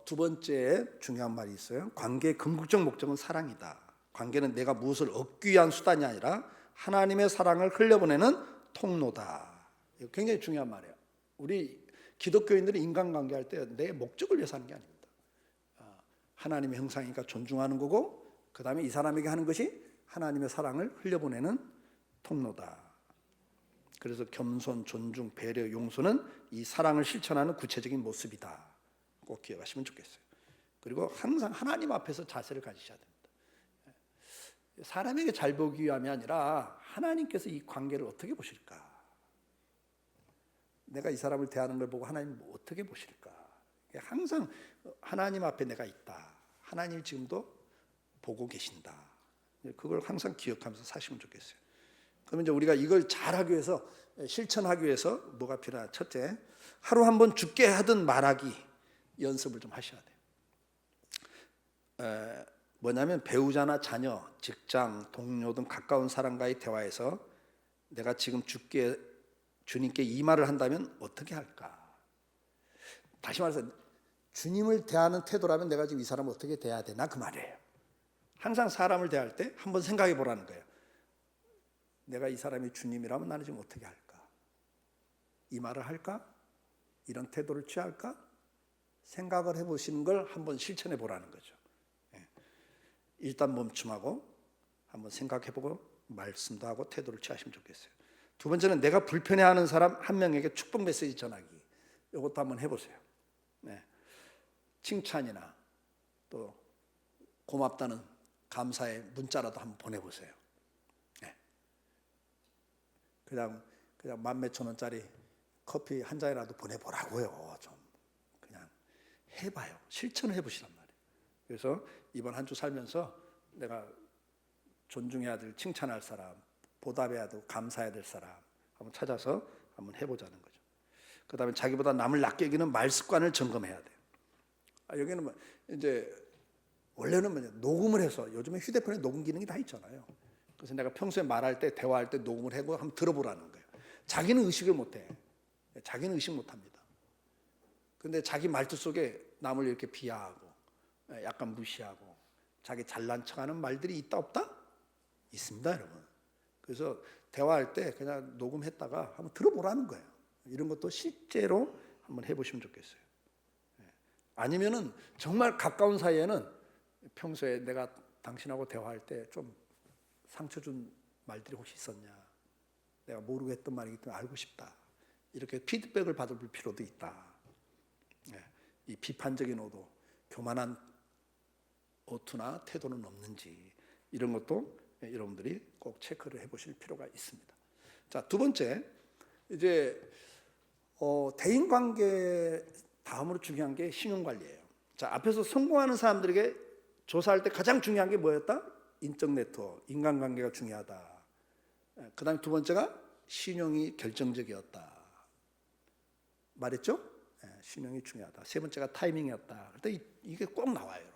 Speaker 1: 두 번째 중요한 말이 있어요. 관계의 궁극적 목적은 사랑이다. 관계는 내가 무엇을 얻기 위한 수단이 아니라 하나님의 사랑을 흘려보내는 통로다. 이거 굉장히 중요한 말이에요. 우리 기독교인들이 인간관계 할 때 내 목적을 위해서 하는 게 아닙니다. 하나님의 형상이니까 존중하는 거고 그 다음에 이 사람에게 하는 것이 하나님의 사랑을 흘려보내는 통로다. 그래서 겸손, 존중, 배려, 용서는 이 사랑을 실천하는 구체적인 모습이다. 꼭 기억하시면 좋겠어요. 그리고 항상 하나님 앞에서 자세를 가지셔야 됩니다. 사람에게 잘 보기 위함이 아니라 하나님께서 이 관계를 어떻게 보실까? 내가 이 사람을 대하는 걸 보고 하나님 어떻게 보실까? 항상 하나님 앞에 내가 있다. 하나님 지금도 보고 계신다. 그걸 항상 기억하면서 사시면 좋겠어요. 그러면 이제 우리가 이걸 잘하기 위해서 실천하기 위해서 뭐가 필요하냐? 첫째, 하루 한 번 죽게 하든 말하기 연습을 좀 하셔야 돼요. 뭐냐면 배우자나 자녀, 직장, 동료 등 가까운 사람과의 대화에서 내가 지금 주님께 이 말을 한다면 어떻게 할까? 다시 말해서 주님을 대하는 태도라면 내가 지금 이 사람을 어떻게 대해야 되나 그 말이에요. 항상 사람을 대할 때 한번 생각해 보라는 거예요. 내가 이 사람이 주님이라면 나는 지금 어떻게 할까? 이 말을 할까? 이런 태도를 취할까? 생각을 해보시는 걸 한번 실천해 보라는 거죠. 일단 멈춤하고 한번 생각해보고 말씀도 하고 태도를 취하시면 좋겠어요. 두 번째는 내가 불편해하는 사람 한 명에게 축복 메시지 전하기. 이것도 한번 해보세요. 칭찬이나 또 고맙다는 감사의 문자라도 한번 보내보세요. 그냥 10,000-몇천 원짜리 커피 한 잔이라도 보내보라고요. 좀 그냥 해봐요. 실천을 해보시란 말이에요. 그래서 이번 한 주 살면서 내가 존중해야 될, 칭찬할 사람, 보답해야 되고 감사해야 될 사람 한번 찾아서 한번 해보자는 거죠. 그 다음에 자기보다 남을 낮게 여기는 말 습관을 점검해야 돼요. 여기는 뭐 이제 원래는 뭐냐, 녹음을 해서 요즘에 휴대폰에 녹음 기능이 다 있잖아요. 그래서 내가 평소에 말할 때, 대화할 때 녹음을 하고 한번 들어보라는 거예요. 자기는 의식을 못해. 자기는 의식 못합니다. 그런데 자기 말투 속에 남을 이렇게 비하하고 약간 무시하고 자기 잘난 척하는 말들이 있다 없다? 있습니다, 여러분. 그래서 대화할 때 그냥 녹음했다가 한번 들어보라는 거예요. 이런 것도 실제로 한번 해보시면 좋겠어요. 아니면은 정말 가까운 사이에는 평소에 내가 당신하고 대화할 때 좀 상처 준 말들이 혹시 있었냐? 내가 모르고 했던 말이기 때문에 알고 싶다. 이렇게 피드백을 받을 필요도 있다. 이 비판적인 어도, 교만한 어투나 태도는 없는지 이런 것도 여러분들이 꼭 체크를 해보실 필요가 있습니다. 자, 두 번째, 이제 대인관계 다음으로 중요한 게 신용관리예요. 자, 앞에서 성공하는 사람들에게 조사할 때 가장 중요한 게 뭐였다? 인적 네트워크, 인간관계가 중요하다. 그 다음에 두 번째가 신용이 결정적이었다. 말했죠? 신용이 중요하다. 세 번째가 타이밍이었다. 그런데 이게 꼭 나와요.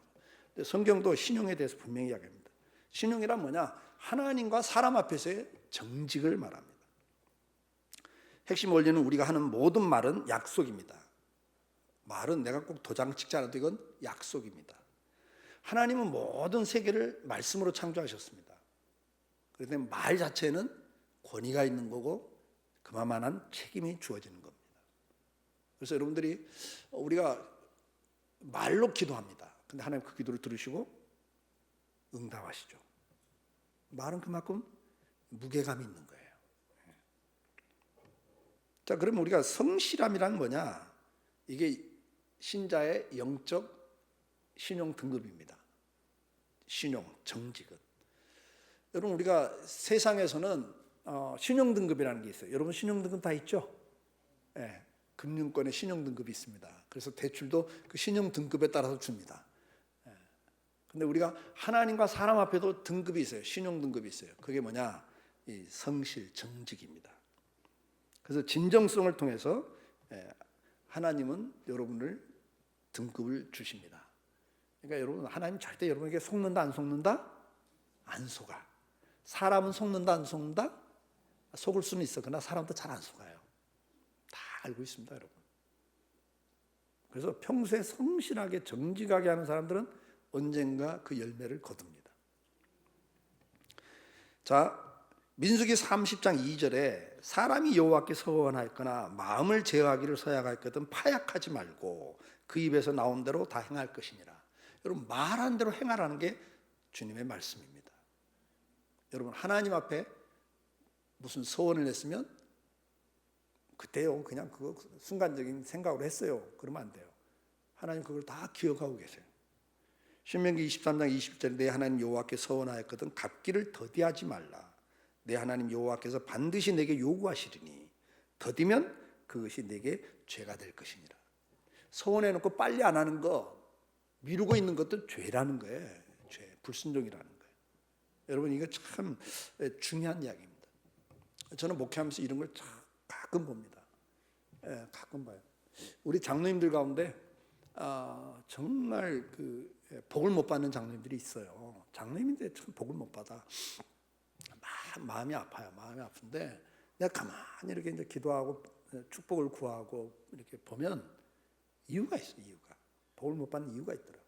Speaker 1: 성경도 신용에 대해서 분명히 이야기합니다. 신용이란 뭐냐? 하나님과 사람 앞에서의 정직을 말합니다. 핵심 원리는 우리가 하는 모든 말은 약속입니다. 말은 내가 꼭 도장 찍지 않아도 이건 약속입니다. 하나님은 모든 세계를 말씀으로 창조하셨습니다. 그런데 말 자체는 권위가 있는 거고 그만한 책임이 주어지는 겁니다. 그래서 여러분들이 우리가 말로 기도합니다. 근데 하나님 그 기도를 들으시고 응답하시죠. 말은 그만큼 무게감이 있는 거예요. 자, 그러면 우리가 성실함이란 뭐냐? 이게 신자의 영적 신용 등급입니다. 신용, 정직은. 여러분, 우리가 세상에서는 신용 등급이라는 게 있어요. 여러분 신용 등급 다 있죠? 예, 금융권에 신용 등급이 있습니다. 그래서 대출도 그 신용 등급에 따라서 줍니다. 근데 우리가 하나님과 사람 앞에도 등급이 있어요. 신용 등급이 있어요. 그게 뭐냐? 이 성실, 정직입니다. 그래서 진정성을 통해서 하나님은 여러분을 등급을 주십니다. 그러니까 여러분, 하나님 절대 여러분에게 속는다 안 속는다? 안 속아. 사람은 속는다 안 속는다? 속을 수는 있어. 그러나 사람도 잘 안 속아요. 다 알고 있습니다, 여러분. 그래서 평소에 성실하게 정직하게 하는 사람들은 언젠가 그 열매를 거둡니다. 자, 민수기 30장 2절에 사람이 여호와께 서원하였거나 마음을 제어하기를 서약하였거든 파약하지 말고 그 입에서 나온 대로 다 행할 것이니라. 여러분, 말한 대로 행하라는 게 주님의 말씀입니다. 여러분, 하나님 앞에 무슨 서원을 냈으면 그때요 그냥 그거 순간적인 생각으로 했어요. 그러면 안 돼요. 하나님 그걸 다 기억하고 계세요. 신명기 23장 20절에 내 하나님 여호와께 서원하였거든 갚기를 더디하지 말라. 내 하나님 여호와께서 반드시 내게 요구하시리니 더디면 그것이 내게 죄가 될 것이니라. 서원해놓고 빨리 안 하는 거, 미루고 있는 것도 죄라는 거예요. 죄, 불순종이라는 거예요. 여러분, 이거 참 중요한 이야기입니다. 저는 목회하면서 이런 걸 가끔 봅니다. 가끔 봐요. 우리 장로님들 가운데 정말 복을 못 받는 장로님들이 있어요. 장로님인데 참 복을 못 받아. 마음이 아파요. 마음이 아픈데 내가 가만히 이렇게 이제 기도하고 축복을 구하고 이렇게 보면 이유가 있어요. 이유가 복을 못 받는 이유가 있더라고요.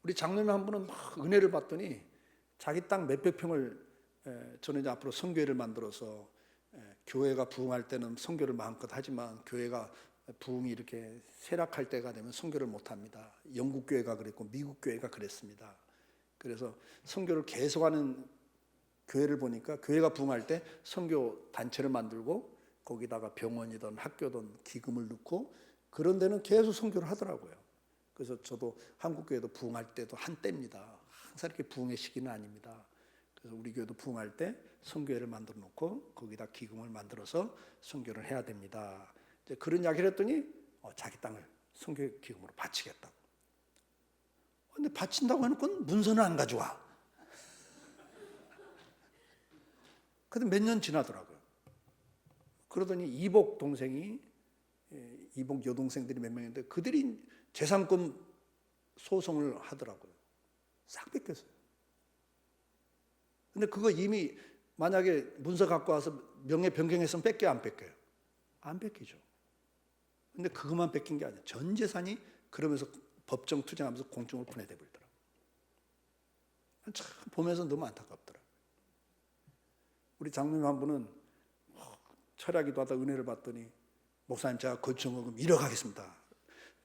Speaker 1: 우리 장로님 한 분은 막 은혜를 받더니 자기 땅 몇백 평을 저는 이제 앞으로 선교회를 만들어서 교회가 부흥할 때는 선교를 마음껏 하지만 교회가 부흥이 이렇게 쇠락할 때가 되면 선교를 못합니다. 영국 교회가 그랬고 미국 교회가 그랬습니다. 그래서 선교를 계속하는 교회를 보니까 교회가 부흥할 때 선교 단체를 만들고 거기다가 병원이든 학교든 기금을 넣고 그런 데는 계속 선교를 하더라고요. 그래서 저도 한국 교회도 부흥할 때도 한때입니다. 항상 이렇게 부흥의 시기는 아닙니다. 그래서 우리 교회도 부흥할 때 선교회를 만들어 놓고 거기다 기금을 만들어서 선교를 해야 됩니다. 이제 그런 이야기를 했더니 자기 땅을 선교 기금으로 바치겠다고. 근데 바친다고 해놓고 문서는 안 가져와. 근데 몇 년 지나더라고요. 그러더니 이복 동생이, 이복 여동생들이 몇 명인데 그들이 재산권 소송을 하더라고요. 싹 뺏겼어요. 근데 그거 이미 만약에 문서 갖고 와서 명예 변경했으면 뺏겨요, 안 뺏겨요? 안 뺏기죠. 근데 그것만 뺏긴 게 아니에요. 전 재산이 그러면서 법정 투쟁하면서 공중을 분해돼 버리더라고요. 참 보면서 너무 안타깝더라고요. 우리 장로님 한 분은 철야기도 하다 은혜를 받더니 목사님 제가 건축원금 1억 하겠습니다.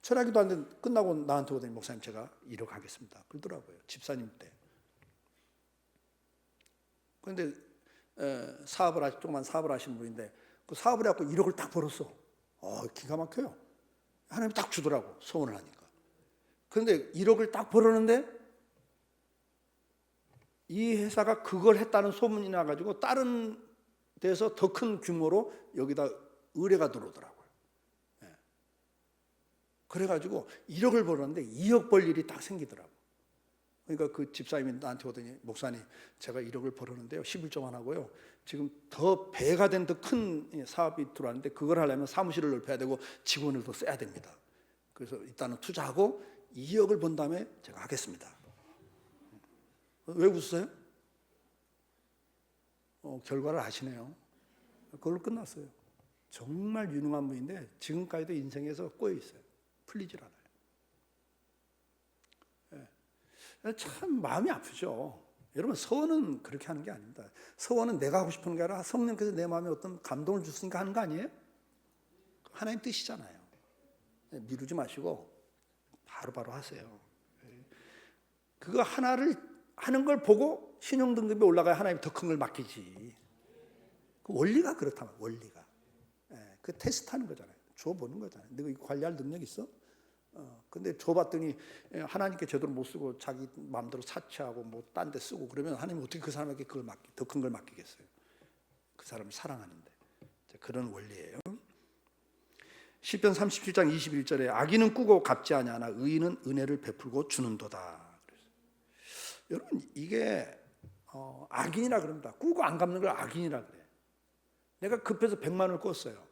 Speaker 1: 철야기도 하는데 끝나고 나한테 오더니 목사님 제가 1억 하겠습니다. 그러더라고요. 집사님 때. 그런데 조그만 사업을 하시는 분인데 그 사업을 해갖고 1억을 딱 벌었어. 기가 막혀요. 하나님이 딱 주더라고, 소원을 하니까. 그런데 1억을 딱 벌었는데 이 회사가 그걸 했다는 소문이 나가지고 다른 데서 더 큰 규모로 여기다 의뢰가 들어오더라고요. 그래가지고 1억을 벌었는데 2억 벌 일이 딱 생기더라고요. 그러니까 그 집사님이 나한테 오더니 목사님 제가 1억을 벌었는데요 11조만 하고요 지금 더 배가 된 더 큰 사업이 들어왔는데 그걸 하려면 사무실을 넓혀야 되고 직원을 더 써야 됩니다. 그래서 일단은 투자하고 2억을 번 다음에 제가 하겠습니다. 왜 웃으세요? 결과를 아시네요. 그걸로 끝났어요. 정말 유능한 분인데 지금까지도 인생에서 꼬여 있어요. 풀리질 않아요. 참 마음이 아프죠. 여러분 서원은 그렇게 하는 게 아닙니다. 서원은 내가 하고 싶은 게 아니라 성령께서 내 마음에 어떤 감동을 주시니까 하는 거 아니에요? 하나님 뜻이잖아요. 미루지 마시고 바로바로 하세요. 그거 하나를 하는 걸 보고 신용 등급이 올라가야 하나님이 더 큰 걸 맡기지. 그 원리가 그렇다면 원리가. 그 테스트하는 거잖아요. 줘보는 거잖아요. 너가 이거 관리할 능력 있어? 근데 줘봤더니 하나님께 제대로 못 쓰고 자기 마음대로 사치하고 뭐 딴 데 쓰고 그러면 하나님 어떻게 그 사람에게 그걸 더 큰 걸 맡기겠어요? 그 사람을 사랑하는데. 그런 원리예요. 시편 37장 21절에 악인은 꾸고 갚지 아니하나 의인은 은혜를 베풀고 주는도다. 여러분 이게 악인이라 그럽니다. 꾸고 안 갚는 걸 악인이라 그래. 내가 급해서 100만 원을 꿨어요.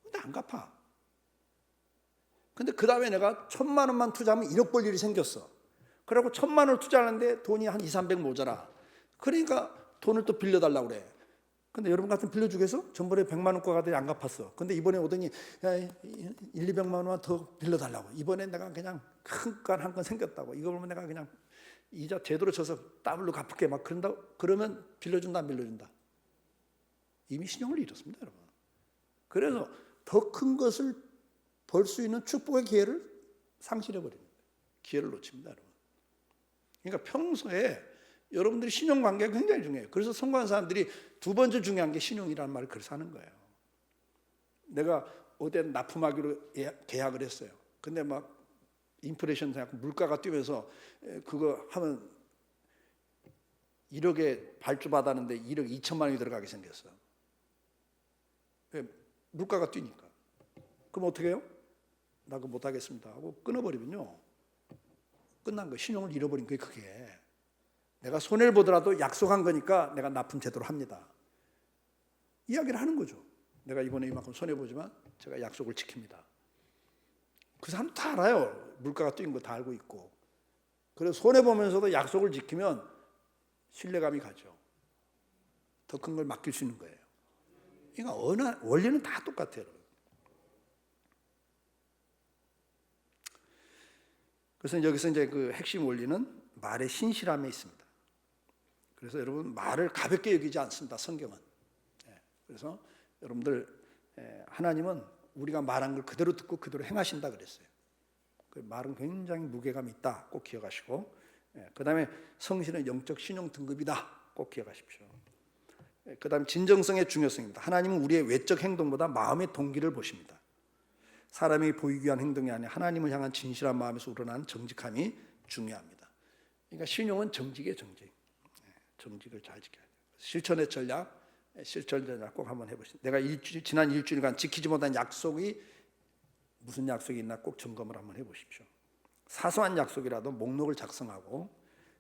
Speaker 1: 근데 안 갚아. 근데 그 다음에 내가 1000만 원만 투자하면 1억 벌 일이 생겼어. 그러고 1000만 원을 투자하는데 돈이 한 2, 300 모자라. 그러니까 돈을 또 빌려달라고 그래. 근데 여러분 같은 빌려주겠어? 전번에 100만 원 꿔가더니 안 갚았어. 근데 이번에 오더니 야, 1, 200만 원만 더 빌려달라고. 이번에 내가 그냥 큰 건 한 건 생겼다고. 이거 보면 내가 그냥 이자 제대로 쳐서 더블로 갚을게 막 그런다. 그러면 빌려준다 안 빌려준다. 이미 신용을 잃었습니다, 여러분. 그래서 더 큰 것을 벌 수 있는 축복의 기회를 상실해 버립니다. 기회를 놓칩니다, 여러분. 그러니까 평소에 여러분들이 신용 관계가 굉장히 중요해요. 그래서 성공한 사람들이 두 번째 중요한 게 신용이라는 말을 그래서 하는 거예요. 내가 어디 납품하기로 계약을 했어요. 근데 막 인플레이션 물가가 뛰면서 그거 하면 1억에 발주받았는데 1억 2천만 원이 들어가게 생겼어. 물가가 뛰니까. 그럼 어떻게 해요? 나 그거 못하겠습니다 하고 끊어버리면요. 끝난 거예요. 신용을 잃어버린 거예요. 그게. 내가 손해를 보더라도 약속한 거니까 내가 납품 제대로 합니다. 이야기를 하는 거죠. 내가 이번에 이만큼 손해보지만 제가 약속을 지킵니다. 그 사람 다 알아요. 물가가 뛰는 거 다 알고 있고. 그래서 손해보면서도 약속을 지키면 신뢰감이 가죠. 더 큰 걸 맡길 수 있는 거예요. 그러니까 원리는 다 똑같아요. 그래서 여기서 이제 그 핵심 원리는 말의 신실함에 있습니다. 그래서 여러분 말을 가볍게 여기지 않습니다. 성경은. 그래서 여러분들 하나님은 우리가 말한 걸 그대로 듣고 그대로 행하신다 그랬어요. 그 말은 굉장히 무게감이 있다. 꼭 기억하시고. 그 다음에 성실은 영적 신용 등급이다. 꼭 기억하십시오. 그 다음에 진정성의 중요성입니다. 하나님은 우리의 외적 행동보다 마음의 동기를 보십니다. 사람이 보이기 위한 행동이 아니라 하나님을 향한 진실한 마음에서 우러나는 정직함이 중요합니다. 그러니까 신용은 정직이에요, 정직. 정직을 잘 지켜야 돼요. 실천의 전략, 실천 전략 꼭 한번 해보시죠. 내가 지난 일주일간 지키지 못한 약속이 무슨 약속이 있나 꼭 점검을 한번 해보십시오. 사소한 약속이라도 목록을 작성하고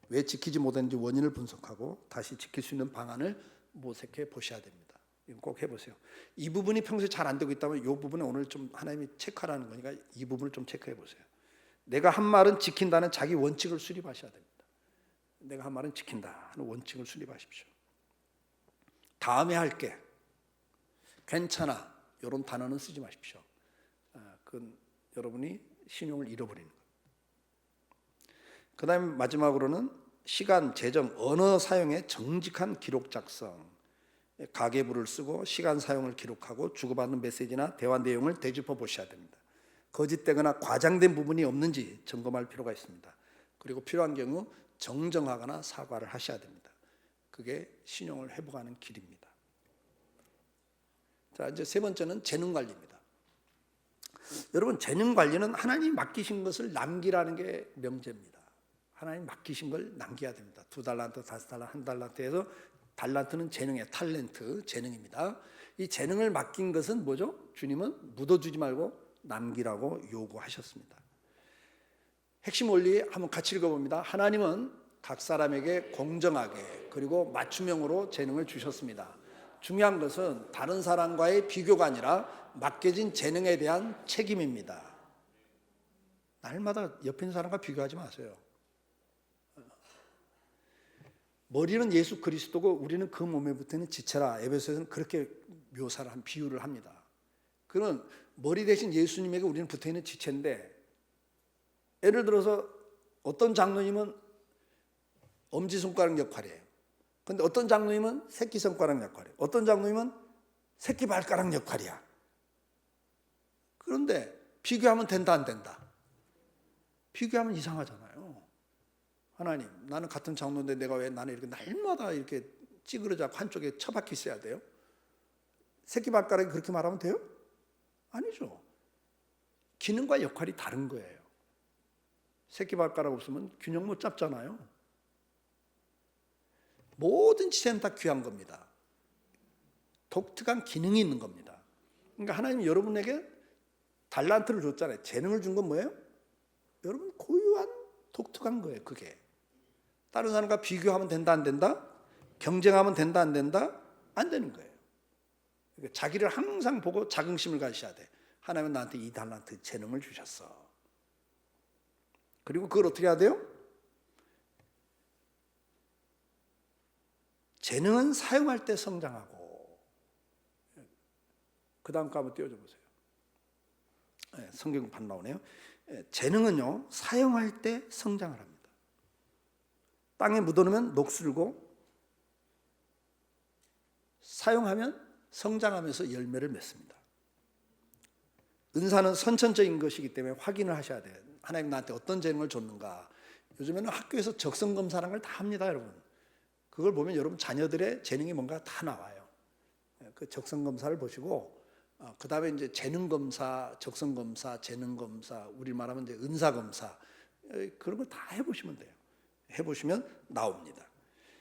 Speaker 1: 왜 지키지 못했는지 원인을 분석하고 다시 지킬 수 있는 방안을 모색해 보셔야 됩니다. 이거 꼭 해보세요. 이 부분이 평소에 잘 안 되고 있다면 이 부분에 오늘 좀 하나님이 체크하라는 거니까 이 부분을 좀 체크해 보세요. 내가 한 말은 지킨다는 자기 원칙을 수립하셔야 됩니다. 내가 한 말은 지킨다 하는 원칙을 수립하십시오. 다음에 할게, 괜찮아, 이런 단어는 쓰지 마십시오. 그건 여러분이 신용을 잃어버리는 거예요. 그 다음에 마지막으로는 시간, 재정, 언어 사용의 정직한 기록 작성. 가계부를 쓰고 시간 사용을 기록하고 주고받는 메시지나 대화 내용을 되짚어 보셔야 됩니다. 거짓되거나 과장된 부분이 없는지 점검할 필요가 있습니다. 그리고 필요한 경우 정정하거나 사과를 하셔야 됩니다. 그게 신용을 회복하는 길입니다. 자, 이제 세 번째는 재능 관리입니다. 여러분, 재능 관리는 하나님 맡기신 것을 남기라는 게 명제입니다. 하나님 맡기신 걸 남겨야 됩니다. 2달란트, 5달란트, 1달란트 해서 달란트는 재능이에요. 탤런트, 재능입니다. 이 재능을 맡긴 것은 뭐죠? 주님은 묻어주지 말고 남기라고 요구하셨습니다. 핵심 원리 한번 같이 읽어봅니다. 하나님은 각 사람에게 공정하게 그리고 맞춤형으로 재능을 주셨습니다. 중요한 것은 다른 사람과의 비교가 아니라 맡겨진 재능에 대한 책임입니다. 날마다 옆에 있는 사람과 비교하지 마세요. 머리는 예수 그리스도고 우리는 그 몸에 붙어있는 지체라. 에베소에서는 그렇게 묘사를 한 비유를 합니다. 그는 머리 대신 예수님에게 우리는 붙어있는 지체인데, 예를 들어서 어떤 장로님은 엄지손가락 역할이에요. 그런데 어떤 장로님은 새끼손가락 역할이에요. 어떤 장로님은 새끼발가락 역할이야. 그런데 비교하면 된다 안 된다? 비교하면 이상하잖아요. 하나님, 나는 같은 장로인데 내가 왜 나는 이렇게 날마다 이렇게 찌그러져 한쪽에 처박혀 있어야 돼요? 새끼 발가락이 그렇게 말하면 돼요? 아니죠. 기능과 역할이 다른 거예요. 새끼 발가락 없으면 균형 못 잡잖아요. 모든 지체는 다 귀한 겁니다. 독특한 기능이 있는 겁니다. 그러니까 하나님이 여러분에게 달란트를 줬잖아요. 재능을 준 건 뭐예요? 여러분 고유한 독특한 거예요. 그게 다른 사람과 비교하면 된다 안 된다? 경쟁하면 된다 안 된다? 안 되는 거예요. 그러니까 자기를 항상 보고 자긍심을 가지셔야 돼. 하나님은 나한테 이 달란트 재능을 주셨어. 그리고 그걸 어떻게 해야 돼요? 재능은 사용할 때 성장하고, 그 다음 거 한번 띄워줘 보세요. 성경판 나오네요. 재능은요, 사용할 때 성장을 합니다. 땅에 묻어놓으면 녹슬고, 사용하면 성장하면서 열매를 맺습니다. 은사는 선천적인 것이기 때문에 확인을 하셔야 돼요. 하나님 나한테 어떤 재능을 줬는가. 요즘에는 학교에서 적성검사라는 걸 다 합니다, 여러분. 그걸 보면 여러분 자녀들의 재능이 뭔가 다 나와요. 그 적성검사를 보시고, 그 다음에 이제 재능검사, 적성검사, 재능검사, 우리 말하면 이제 은사검사, 그런 걸 다 해보시면 돼요. 해보시면 나옵니다.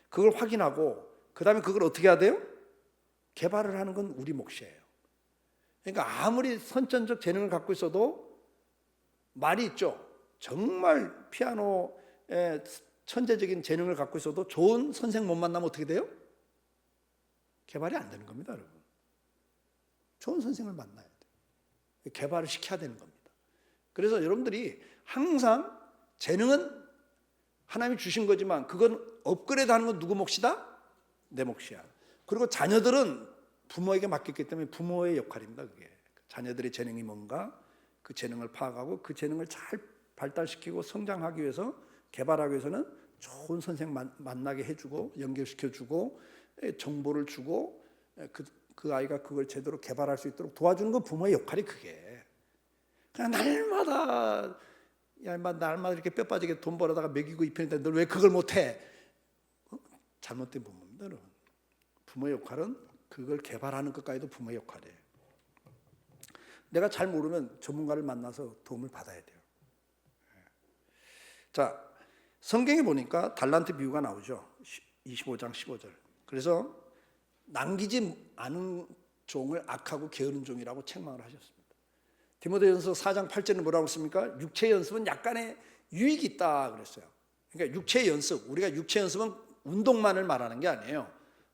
Speaker 1: 그걸 확인하고, 그 다음에 그걸 어떻게 해야 돼요? 개발을 하는 건 우리 몫이에요. 그러니까 아무리 선천적 재능을 갖고 있어도 말이 있죠. 정말 피아노에 천재적인 재능을 갖고 있어도 좋은 선생 못 만나면 어떻게 돼요? 개발이 안 되는 겁니다, 여러분. 좋은 선생을 만나야 돼요. 개발을 시켜야 되는 겁니다. 그래서 여러분들이 항상 재능은 하나님이 주신 거지만 그건 업그레이드하는 건 누구 몫이다? 내 몫이야. 그리고 자녀들은 부모에게 맡겼기 때문에 부모의 역할입니다. 그게 자녀들의 재능이 뭔가 그 재능을 파악하고 그 재능을 잘 발달시키고 성장하기 위해서 개발하기 위해서는 좋은 선생 만나게 해주고 연결시켜주고 정보를 주고 그 아이가 그걸 제대로 개발할 수 있도록 도와주는 건 부모의 역할이 그게. 그냥 날마다 날마다 이렇게 뼈 빠지게 돈 벌어다가 먹이고 입히는데 너 왜 그걸 못해? 잘못된 부모입니다, 여러분. 부모의 역할은 그걸 개발하는 것까지도 부모의 역할이에요. 내가 잘 모르면 전문가를 만나서 도움을 받아야 돼요. 자, 성경에 보니까 달란트 비유가 나오죠. 25장 15절. 그래서 남기지 않은 종을 악하고 게으른 종이라고 책망을 하셨습니다. 디모데전서 4장 8절은 뭐라고 했습니까? 육체 연습은 약간의 유익이 있다 그랬어요. 그러니까 육체 연습, 우리가 육체 연습은 운동만을 말하는 게 아니에요.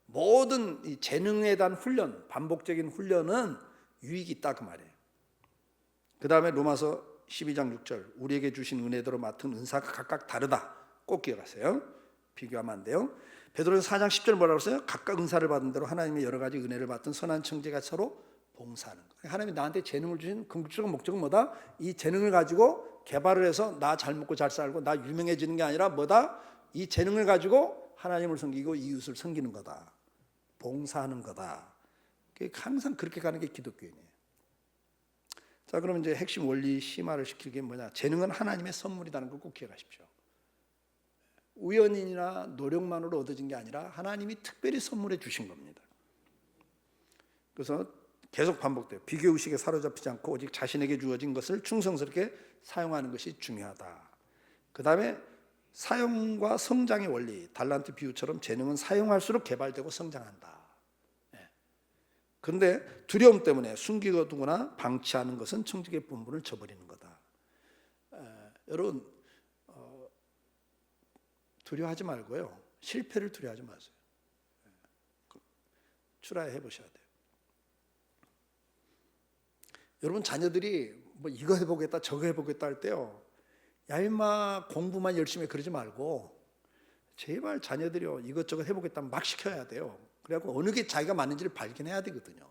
Speaker 1: 모든 이 재능에 대한 훈련, 반복적인 훈련은 유익이 있다 그 말이에요. 그 다음에 로마서 12장 6절, 우리에게 주신 은혜대로 맡은 은사가 각각 다르다. 꼭 기억하세요. 비교하면 안 돼요. 베드로전서 4장 10절 뭐라고 했어요? 각각 은사를 받은 대로 하나님의 여러 가지 은혜를 받은 선한 청지가 서로 봉사하는 거예요. 하나님이 나한테 재능을 주신 궁극적인 목적은 뭐다? 이 재능을 가지고 개발을 해서 나 잘 먹고 잘 살고 나 유명해지는 게 아니라 뭐다? 이 재능을 가지고 하나님을 섬기고 이웃을 섬기는 거다. 봉사하는 거다. 항상 그렇게 가는 게 기독교인이에요. 자, 그러면 이제 핵심 원리 심화를 시키는 게 뭐냐? 재능은 하나님의 선물이라는 걸 꼭 기억하십시오. 우연이나 노력만으로 얻어진 게 아니라 하나님이 특별히 선물해 주신 겁니다. 그래서 계속 반복돼요. 비교의식에 사로잡히지 않고 오직 자신에게 주어진 것을 충성스럽게 사용하는 것이 중요하다. 그 다음에 사용과 성장의 원리, 달란트 비유처럼 재능은 사용할수록 개발되고 성장한다. 그런데 두려움 때문에 숨기거나 방치하는 것은 청지기의 본분을 저버리는 거다. 여러분 두려워하지 말고요. 실패를 두려워하지 마세요. 트라이 해보셔야 돼요. 여러분 자녀들이 뭐 이거 해보겠다 저거 해보겠다 할 때요. 야 임마 공부만 열심히 그러지 말고 제발 자녀들이요 이것저것 해보겠다면 막 시켜야 돼요. 그래갖고 어느 게 자기가 맞는지를 발견해야 되거든요.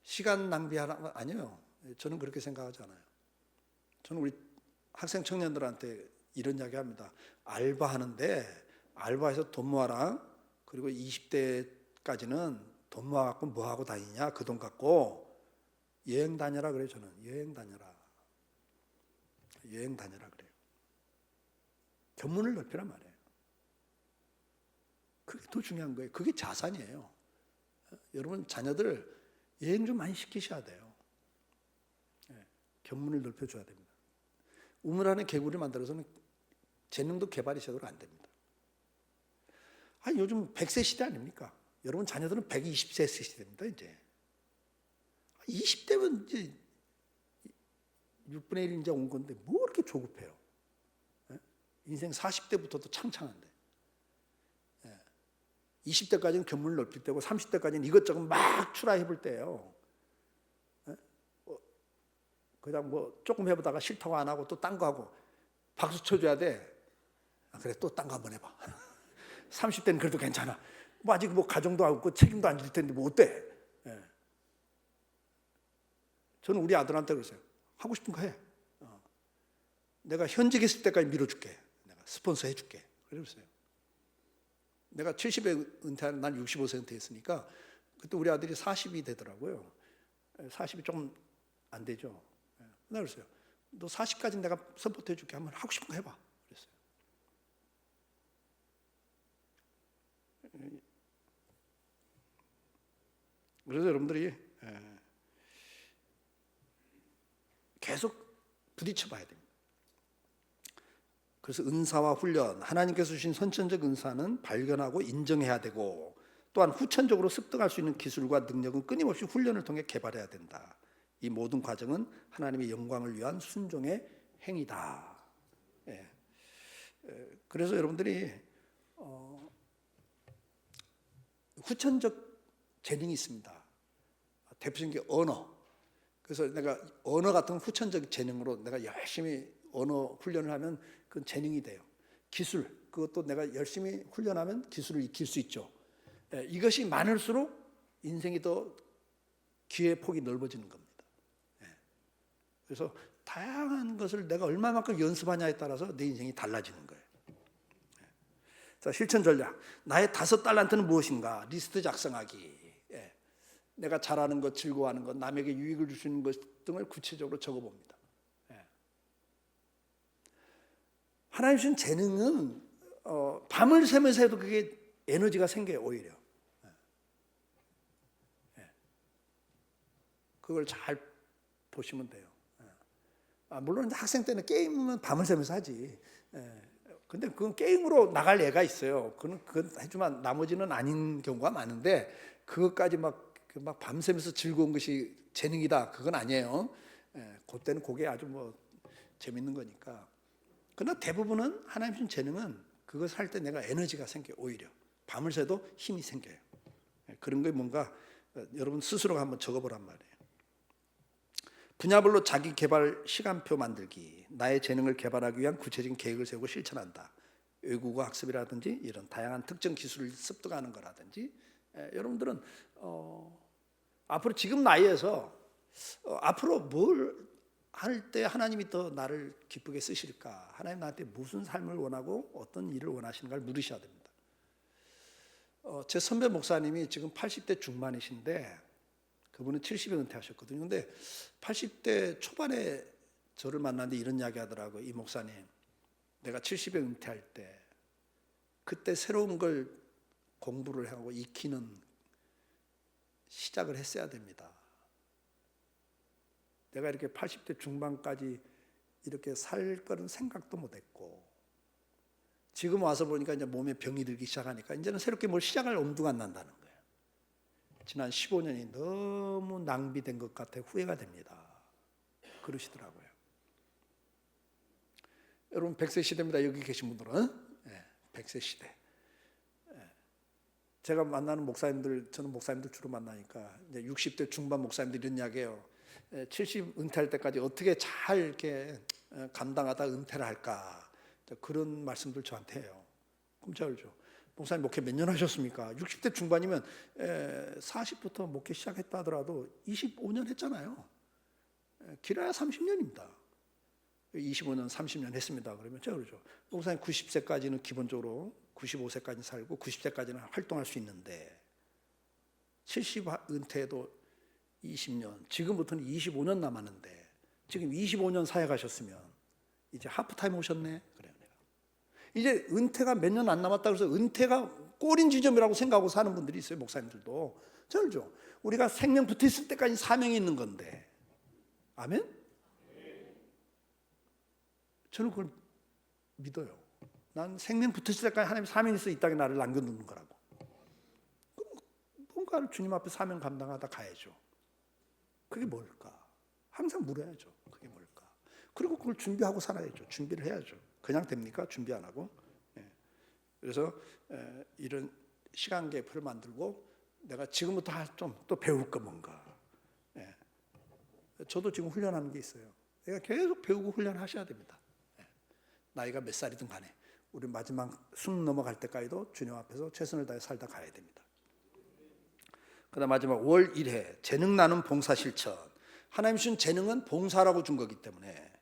Speaker 1: 시간 낭비하는 거 아니에요. 저는 그렇게 생각하지 않아요. 저는 우리 학생 청년들한테 이런 이야기 합니다. 알바하는데 알바해서 돈 모아라. 그리고 20대까지는 돈 모아갖고 뭐하고 다니냐 그 돈 갖고 여행 다녀라 그래요. 저는 여행 다녀라 그래요. 견문을 넓히란 말이에요. 그게 더 중요한 거예요. 그게 자산이에요. 여러분 자녀들 여행 좀 많이 시키셔야 돼요. 견문을 넓혀줘야 됩니다. 우물안에 개구리 만들어서는 재능도 개발이 제대로 안 됩니다. 요즘 100세 시대 아닙니까? 여러분 자녀들은 120세 시대입니다. 이제 20대면 이제 6분의 1 이제 온 건데 뭐 이렇게 조급해요? 인생 40대부터도 창창한데 20대까지는 견문을 넓힐 때고 30대까지는 이것저것 막 추라해 볼 때예요. 그냥 뭐 조금 해보다가 싫다고 안 하고 또 딴 거 하고 박수 쳐줘야 돼. 그래 또 딴 거 한번 해봐. 30대는 그래도 괜찮아. 뭐 아직 뭐 가정도 없고 책임도 안 질 텐데 뭐 어때? 저는 우리 아들한테 그러세요. 하고 싶은 거 해. 내가 현직 있을 때까지 밀어줄게. 내가 스폰서 해줄게. 그러세요. 내가 70에 은퇴하는 난 65세 은퇴했으니까 그때 우리 아들이 40이 되더라고요. 40이 조금 안 되죠. 내가 그랬어요. 너 40까지 내가 서포트 해줄게. 한번 하고 싶은 거 해봐. 그랬어요. 그래서 여러분들이 계속 부딪혀 봐야 됩니다. 그래서 은사와 훈련, 하나님께서 주신 선천적 은사는 발견하고 인정해야 되고 또한 후천적으로 습득할 수 있는 기술과 능력은 끊임없이 훈련을 통해 개발해야 된다. 이 모든 과정은 하나님의 영광을 위한 순종의 행위다. 그래서 여러분들이 후천적 재능이 있습니다. 대표적인 게 언어. 그래서 내가 언어 같은 후천적 재능으로 내가 열심히 언어 훈련을 하면 그건 재능이 돼요. 기술, 그것도 내가 열심히 훈련하면 기술을 익힐 수 있죠. 이것이 많을수록 인생이 더 기회의 폭이 넓어지는 겁니다. 그래서 다양한 것을 내가 얼마만큼 연습하냐에 따라서 내 인생이 달라지는 거예요. 자, 실천 전략. 나의 5달란트는 무엇인가? 리스트 작성하기. 내가 잘하는 것, 즐거워하는 것, 남에게 유익을 줄 수 있는 것 등을 구체적으로 적어봅니다. 하나님 주신 재능은 밤을 새면서 해도 그게 에너지가 생겨요. 오히려 그걸 잘 보시면 돼요. 물론 학생 때는 게임은 밤을 새면서 하지. 근데 그건 게임으로 나갈 애가 있어요. 그건 해주면 나머지는 아닌 경우가 많은데 그것까지 막 밤새면서 즐거운 것이 재능이다. 그건 아니에요. 그때는 그게 아주 뭐 재밌는 거니까. 그러나 대부분은 하나님 주신 재능은 그것을 할 때 내가 에너지가 생겨요. 오히려 밤을 새도 힘이 생겨요. 그런 게 뭔가 여러분 스스로가 한번 적어보란 말이에요. 분야별로 자기 개발 시간표 만들기. 나의 재능을 개발하기 위한 구체적인 계획을 세우고 실천한다. 외국어 학습이라든지 이런 다양한 특정 기술을 습득하는 거라든지. 여러분들은 앞으로 지금 나이에서 앞으로 뭘 할 때 하나님이 더 나를 기쁘게 쓰실까? 하나님 나한테 무슨 삶을 원하고 어떤 일을 원하시는가를 물으셔야 됩니다. 제 선배 목사님이 지금 80대 중반이신데 그분은 70에 은퇴하셨거든요. 근데 80대 초반에 저를 만났는데 이런 이야기 하더라고요. 이 목사님, 내가 70에 은퇴할 때 그때 새로운 걸 공부를 하고 익히는 시작을 했어야 됩니다. 내가 이렇게 80대 중반까지 이렇게 살 거는 생각도 못했고 지금 와서 보니까 이제 몸에 병이 들기 시작하니까 이제는 새롭게 뭘 시작할 엄두가 안 난다는 거예요. 지난 15년이 너무 낭비된 것 같아 후회가 됩니다. 그러시더라고요. 여러분 100세 시대입니다. 여기 계신 분들은 100세 시대. 제가 만나는 목사님들, 저는 목사님들 주로 만나니까 이제 60대 중반 목사님들 이런 이야기해요. 70 은퇴할 때까지 어떻게 잘 이렇게 감당하다 은퇴를 할까? 그런 말씀들 저한테 해요. 그럼 제가 그러죠. 목사님 목회 몇 년 하셨습니까? 60대 중반이면 40부터 목회 시작했다 하더라도 25년 했잖아요. 길어야 30년입니다. 25년, 30년 했습니다. 그러면 제가 그러죠. 목사님 90세까지는 기본적으로 95세까지 살고 90세까지는 활동할 수 있는데 70 은퇴도 20년, 지금부터는 25년 남았는데 지금 25년 사역하셨으면 이제 하프타임 오셨네. 그래요. 이제 은퇴가 몇 년 안 남았다 그래서 은퇴가 꼬린 지점이라고 생각하고 사는 분들이 있어요. 목사님들도. 저는죠. 우리가 생명 붙어 있을 때까지 사명이 있는 건데. 아멘? 저는 그걸 믿어요. 난 생명 붙어 있을 때까지 하나님 사명이 있어 이 땅에 나를 남겨놓는 거라고. 뭔가를 주님 앞에 사명 감당하다 가야죠. 그게 뭘까? 항상 물어야죠. 그게 뭘까? 그리고 그걸 준비하고 살아야죠. 준비를 해야죠. 그냥 됩니까? 준비 안 하고. 그래서 이런 시간 계획표를 만들고 내가 지금부터 좀 또 배울 거 뭔가. 저도 지금 훈련하는 게 있어요. 내가 계속 배우고 훈련하셔야 됩니다. 나이가 몇 살이든 간에 우리 마지막 숨 넘어갈 때까지도 주님 앞에서 최선을 다해 살다 가야 됩니다. 그다음 마지막 월 1회 재능 나눔 봉사 실천. 하나님 주신 재능은 봉사라고 준 거기 때문에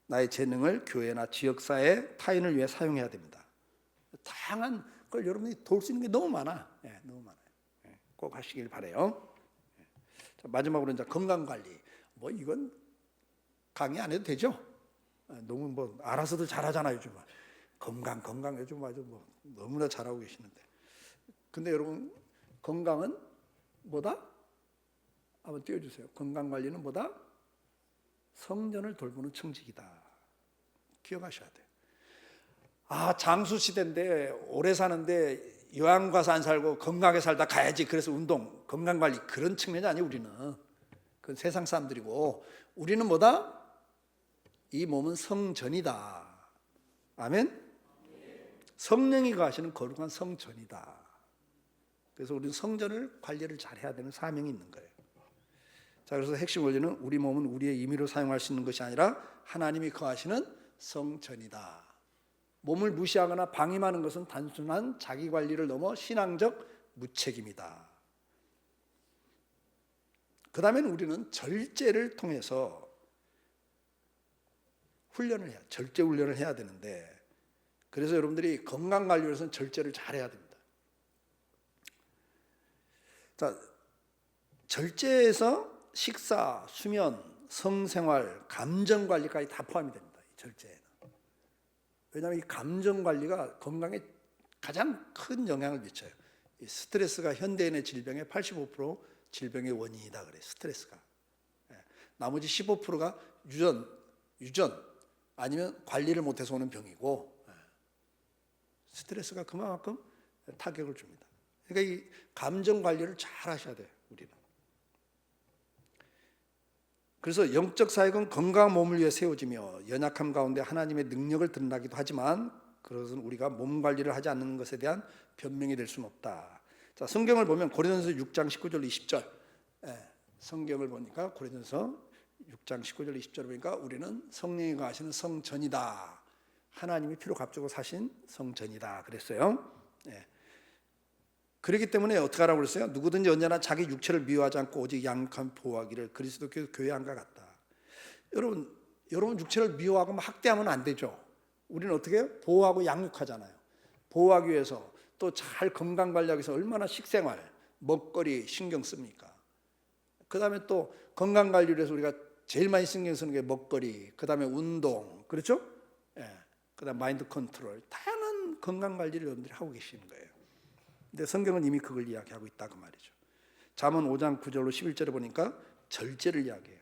Speaker 1: 나의 재능을 교회나 지역사회 타인을 위해 사용해야 됩니다. 다양한 걸 여러분이 도울 수 있는 게 너무 많아. 너무 많아요. 꼭 하시길 바래요. 자, 마지막으로 이제 건강 관리. 뭐 이건 강의 안 해도 되죠? 너무 뭐 알아서도 잘하잖아요, 요즘. 건강 요즘 아주 뭐 너무나 잘하고 계시는데. 근데 여러분 건강은 뭐다? 한번 띄워주세요. 건강 관리는 뭐다? 성전을 돌보는 청직이다. 기억하셔야 돼요. 장수 시대인데 오래 사는데 요양 가서 안 살고 건강하게 살다 가야지. 그래서 운동, 건강 관리 그런 측면이 아니에요. 우리는 그건 세상 사람들이고 우리는 뭐다? 이 몸은 성전이다. 아멘. 성령이 거하시는 거룩한 성전이다. 그래서 우리는 성전을 관리를 잘해야 되는 사명이 있는 거예요. 자, 그래서 핵심 원리는 우리 몸은 우리의 임의로 사용할 수 있는 것이 아니라 하나님이 거하시는 성전이다. 몸을 무시하거나 방임하는 것은 단순한 자기 관리를 넘어 신앙적 무책임이다. 그 다음에는 우리는 절제를 통해서 훈련을 해야, 절제 훈련을 해야 되는데, 그래서 여러분들이 건강 관리를 위해서는 절제를 잘해야 됩니다. 자, 절제에서 식사, 수면, 성생활, 감정 관리까지 다 포함이 됩니다. 이 절제에는. 왜냐하면 이 감정 관리가 건강에 가장 큰 영향을 미쳐요. 이 스트레스가 현대인의 질병의 85% 질병의 원인이다 그래요. 스트레스가. 나머지 15%가 유전 아니면 관리를 못해서 오는 병이고, 스트레스가 그만큼 타격을 줍니다. 그러니까 이 감정 관리를 잘 하셔야 돼요. 우리는. 그래서 영적 사역은 건강한 몸을 위해 세워지며 연약함 가운데 하나님의 능력을 드러나기도 하지만 그것은 우리가 몸 관리를 하지 않는 것에 대한 변명이 될 수는 없다. 자, 성경을 보면 고린도전서 6장 19절 20절. 성경을 보니까 고린도전서 6장 19절 20절 보니까 우리는 성령이 거하시는 성전이다. 하나님이 피로 값주고 사신 성전이다 그랬어요. 그렇기 때문에 어떻게 하라고 그랬어요? 누구든지 언제나 자기 육체를 미워하지 않고 오직 양육하며 보호하기를 그리스도께서 교회 안과 같다. 여러분 육체를 미워하고 학대하면 안 되죠. 우리는 어떻게 해요? 보호하고 양육하잖아요. 보호하기 위해서 또 잘 건강관리하기 위해서 얼마나 식생활, 먹거리 신경 씁니까? 그 다음에 또 건강관리를 위해서 우리가 제일 많이 신경 쓰는 게 먹거리, 그 다음에 운동, 그렇죠? 그 다음에 마인드 컨트롤, 다양한 건강관리를 여러분들이 하고 계시는 거예요. 근데 성경은 이미 그걸 이야기하고 있다 그 말이죠. 잠언 5장 9절로 11절에 보니까 절제를 이야기해요.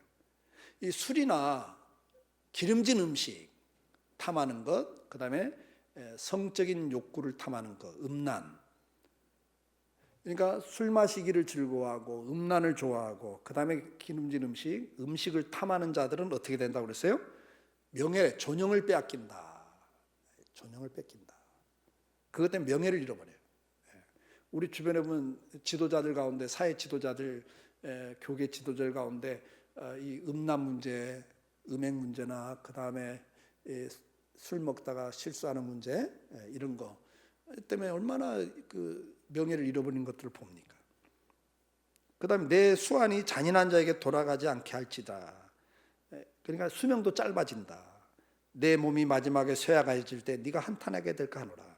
Speaker 1: 이 술이나 기름진 음식 탐하는 것, 그 다음에 성적인 욕구를 탐하는 것, 음란. 그러니까 술 마시기를 즐거워하고 음란을 좋아하고 그 다음에 기름진 음식을 탐하는 자들은 어떻게 된다고 그랬어요? 명예, 존영을 빼앗긴다. 존영을 뺏긴다. 그것 때문에 명예를 잃어버려요. 우리 주변에 보면 지도자들 가운데 사회 지도자들, 교계 지도자들 가운데 이 음란 문제, 음행 문제나 그 다음에 술 먹다가 실수하는 문제 이런 거 때문에 얼마나 그 명예를 잃어버린 것들을 봅니까? 그 다음에 내 수완이 잔인한 자에게 돌아가지 않게 할지다. 그러니까 수명도 짧아진다. 내 몸이 마지막에 쇠약해질 때 네가 한탄하게 될까 하노라.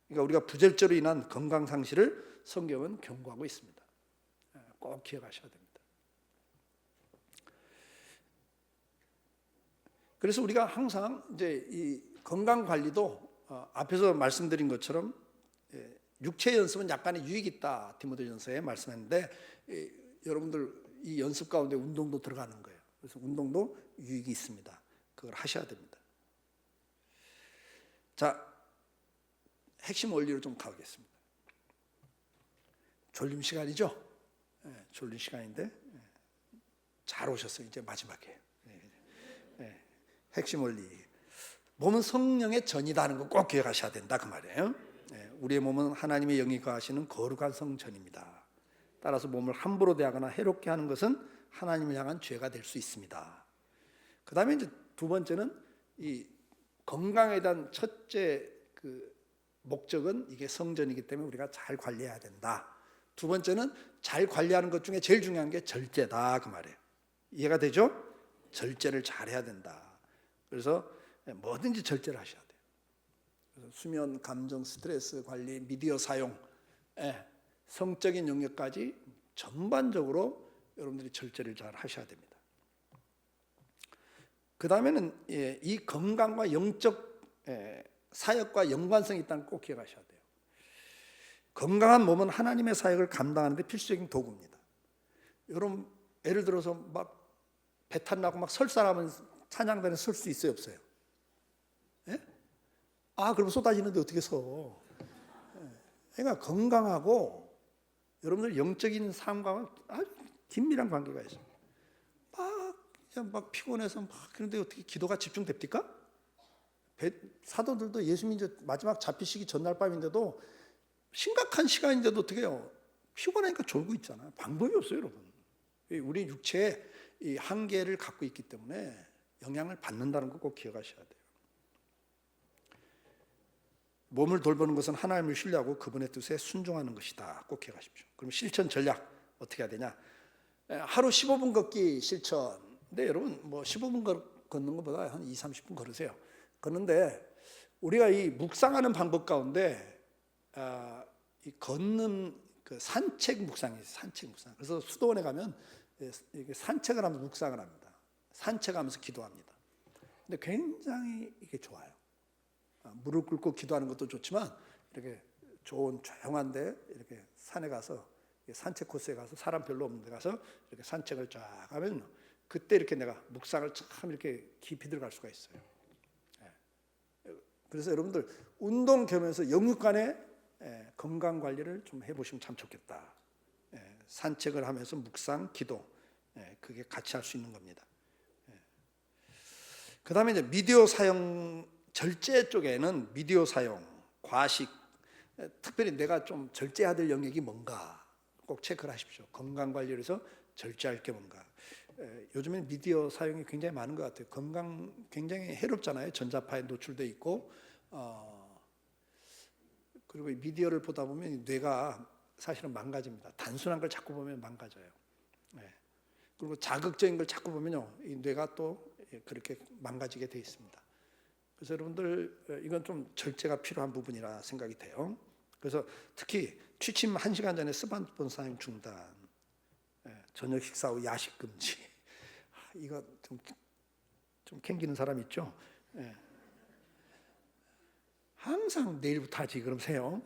Speaker 1: 그러니까 우리가 부절제로 인한 건강 상실을 성경은 경고하고 있습니다. 꼭 기억하셔야 됩니다. 그래서 우리가 항상 이제 이 건강 관리도 앞에서 말씀드린 것처럼 육체 연습은 약간의 유익이 있다. 디모데전서에 말씀했는데 여러분들 이 연습 가운데 운동도 들어가는 거예요. 그래서 운동도 유익이 있습니다. 그걸 하셔야 됩니다. 자, 핵심 원리로 좀 가보겠습니다. 졸림 시간이죠? 졸림 시간인데 잘 오셨어요. 이제 마지막에 핵심 원리. 몸은 성령의 전이다는 거 꼭 기억하셔야 된다 그 말이에요. 우리의 몸은 하나님의 영이 거하시는 거룩한 성전입니다. 따라서 몸을 함부로 대하거나 해롭게 하는 것은 하나님을 향한 죄가 될 수 있습니다. 그 다음에 이제 두 번째는 이 건강에 대한 첫째 그 목적은 이게 성전이기 때문에 우리가 잘 관리해야 된다. 두 번째는 잘 관리하는 것 중에 제일 중요한 게 절제다 그 말이에요. 이해가 되죠? 절제를 잘 해야 된다. 그래서 뭐든지 절제를 하셔야 돼요. 그래서 수면, 감정, 스트레스 관리, 미디어 사용, 성적인 영역까지 전반적으로 여러분들이 절제를 잘 하셔야 됩니다. 그 다음에는 이 건강과 영적 사역과 연관성이 있다는 걸 꼭 기억하셔야 돼요. 건강한 몸은 하나님의 사역을 감당하는 데 필수적인 도구입니다. 여러분 예를 들어서 막 배탈 나고 막 설사하면 찬양단에 설 수 있어요, 없어요? 그럼 쏟아지는데 어떻게 서? 그러니까 건강하고 여러분들 영적인 삶과 아주 긴밀한 관계가 있어요. 막 피곤해서 막 그런데 어떻게 기도가 집중됩니까? 사도들도 예수님 이제 마지막 잡히시기 전날 밤인데도 심각한 시간인데도 어떻게 해요? 피곤하니까 졸고 있잖아요. 방법이 없어요, 여러분. 우리 육체에 이 한계를 갖고 있기 때문에 영향을 받는다는 거 꼭 기억하셔야 돼요. 몸을 돌보는 것은 하나님을 신뢰하고 그분의 뜻에 순종하는 것이다. 꼭 기억하십시오. 그럼 실천 전략 어떻게 해야 되냐? 하루 15분 걷기 실천. 근데 여러분 뭐 15분 걷는 것보다 한 2, 30분 걸으세요. 그런데 우리가 이 묵상하는 방법 가운데 이 걷는 그 산책 묵상이 산책 묵상. 그래서 수도원에 가면 산책을 하면서 묵상을 합니다. 산책하면서 기도합니다. 근데 굉장히 이게 좋아요. 무릎 꿇고 기도하는 것도 좋지만 이렇게 좋은 조용한데 이렇게 산에 가서 산책 코스에 가서 사람 별로 없는 데 가서 이렇게 산책을 쫙 하면 그때 이렇게 내가 묵상을 참 이렇게 깊이 들어갈 수가 있어요. 그래서 여러분들 운동 겸해서 영육 간의 건강 관리를 좀 해보시면 참 좋겠다. 산책을 하면서 묵상, 기도, 그게 같이 할 수 있는 겁니다. 그 다음에 이제 미디어 사용, 절제 쪽에는 미디어 사용, 과식, 특별히 내가 좀 절제해야 될 영역이 뭔가 꼭 체크를 하십시오. 건강 관리를 해서 절제할 게 뭔가. 요즘엔 미디어 사용이 굉장히 많은 것 같아요. 건강 굉장히 해롭잖아요. 전자파에 노출돼 있고, 그리고 이 미디어를 보다 보면 뇌가 사실은 망가집니다. 단순한 걸 자꾸 보면 망가져요. 그리고 자극적인 걸 자꾸 보면요, 이 뇌가 또 그렇게 망가지게 돼 있습니다. 그래서 여러분들 이건 좀 절제가 필요한 부분이라 생각이 돼요. 그래서 특히 취침 1시간 전에 스마트폰 사용 중단, 저녁 식사 후 야식 금지. 이거 좀 캥기는 사람 있죠? 항상 내일부터 하지 그러세요.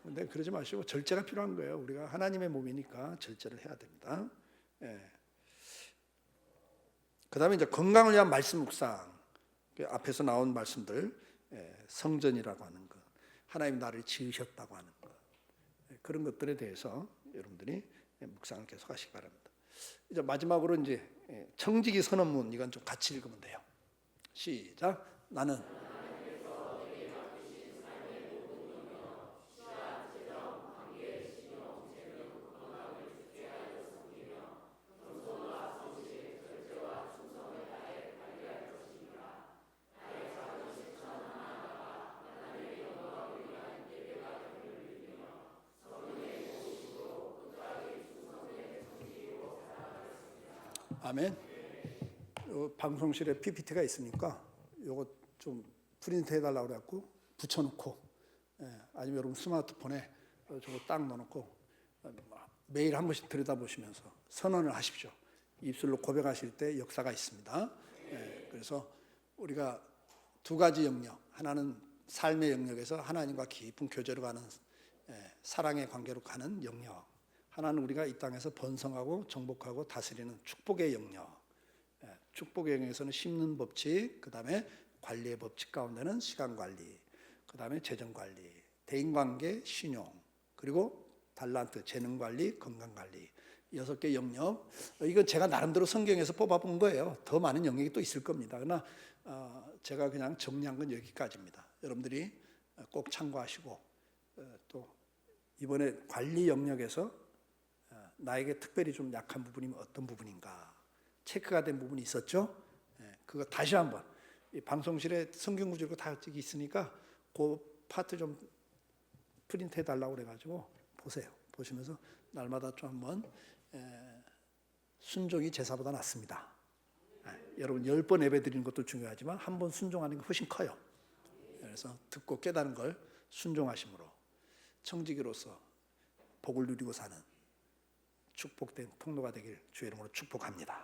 Speaker 1: 근데 그러지 마시고 절제가 필요한 거예요. 우리가 하나님의 몸이니까 절제를 해야 됩니다. 그 다음에 이제 건강을 위한 말씀 묵상. 앞에서 나온 말씀들, 성전이라고 하는 것, 하나님 나를 지으셨다고 하는 것, 그런 것들에 대해서 여러분들이 묵상을 계속 하시기 바랍니다. 이제 마지막으로 이제 청지기 선언문, 이건 좀 같이 읽으면 돼요. 시작. 나는 아멘. 방송실에 PPT가 있으니까 요거 좀 프린트 해달라고 그래갖고 붙여놓고, 아니면 여러분 스마트폰에 저거 딱 넣어놓고 매일 한 번씩 들여다보시면서 선언을 하십시오. 입술로 고백하실 때 역사가 있습니다. 그래서 우리가 두 가지 영역, 하나는 삶의 영역에서 하나님과 깊은 교제로 가는 사랑의 관계로 가는 영역. 하나는 우리가 이 땅에서 번성하고 정복하고 다스리는 축복의 영역. 축복의 영역에서는 심는 법칙, 그 다음에 관리의 법칙 가운데는 시간 관리, 그 다음에 재정 관리, 대인 관계, 신용, 그리고 달란트, 재능 관리, 건강 관리. 6개 영역. 이건 제가 나름대로 성경에서 뽑아본 거예요. 더 많은 영역이 또 있을 겁니다. 그러나 제가 그냥 정리한 건 여기까지입니다. 여러분들이 꼭 참고하시고 또 이번에 관리 영역에서 나에게 특별히 좀 약한 부분이 어떤 부분인가 체크가 된 부분이 있었죠. 그거 다시 한번 이 방송실에 성경 구절고 다 있으니까 그 파트 좀 프린트 해달라고 그래가지고 보세요. 보시면서 날마다 좀 한번 순종이 제사보다 낫습니다. 여러분 10번 예배 드리는 것도 중요하지만 한 번 순종하는 게 훨씬 커요. 그래서 듣고 깨달은 걸 순종하심으로 청지기로서 복을 누리고 사는 축복된 통로가 되길 주의 이름으로 축복합니다.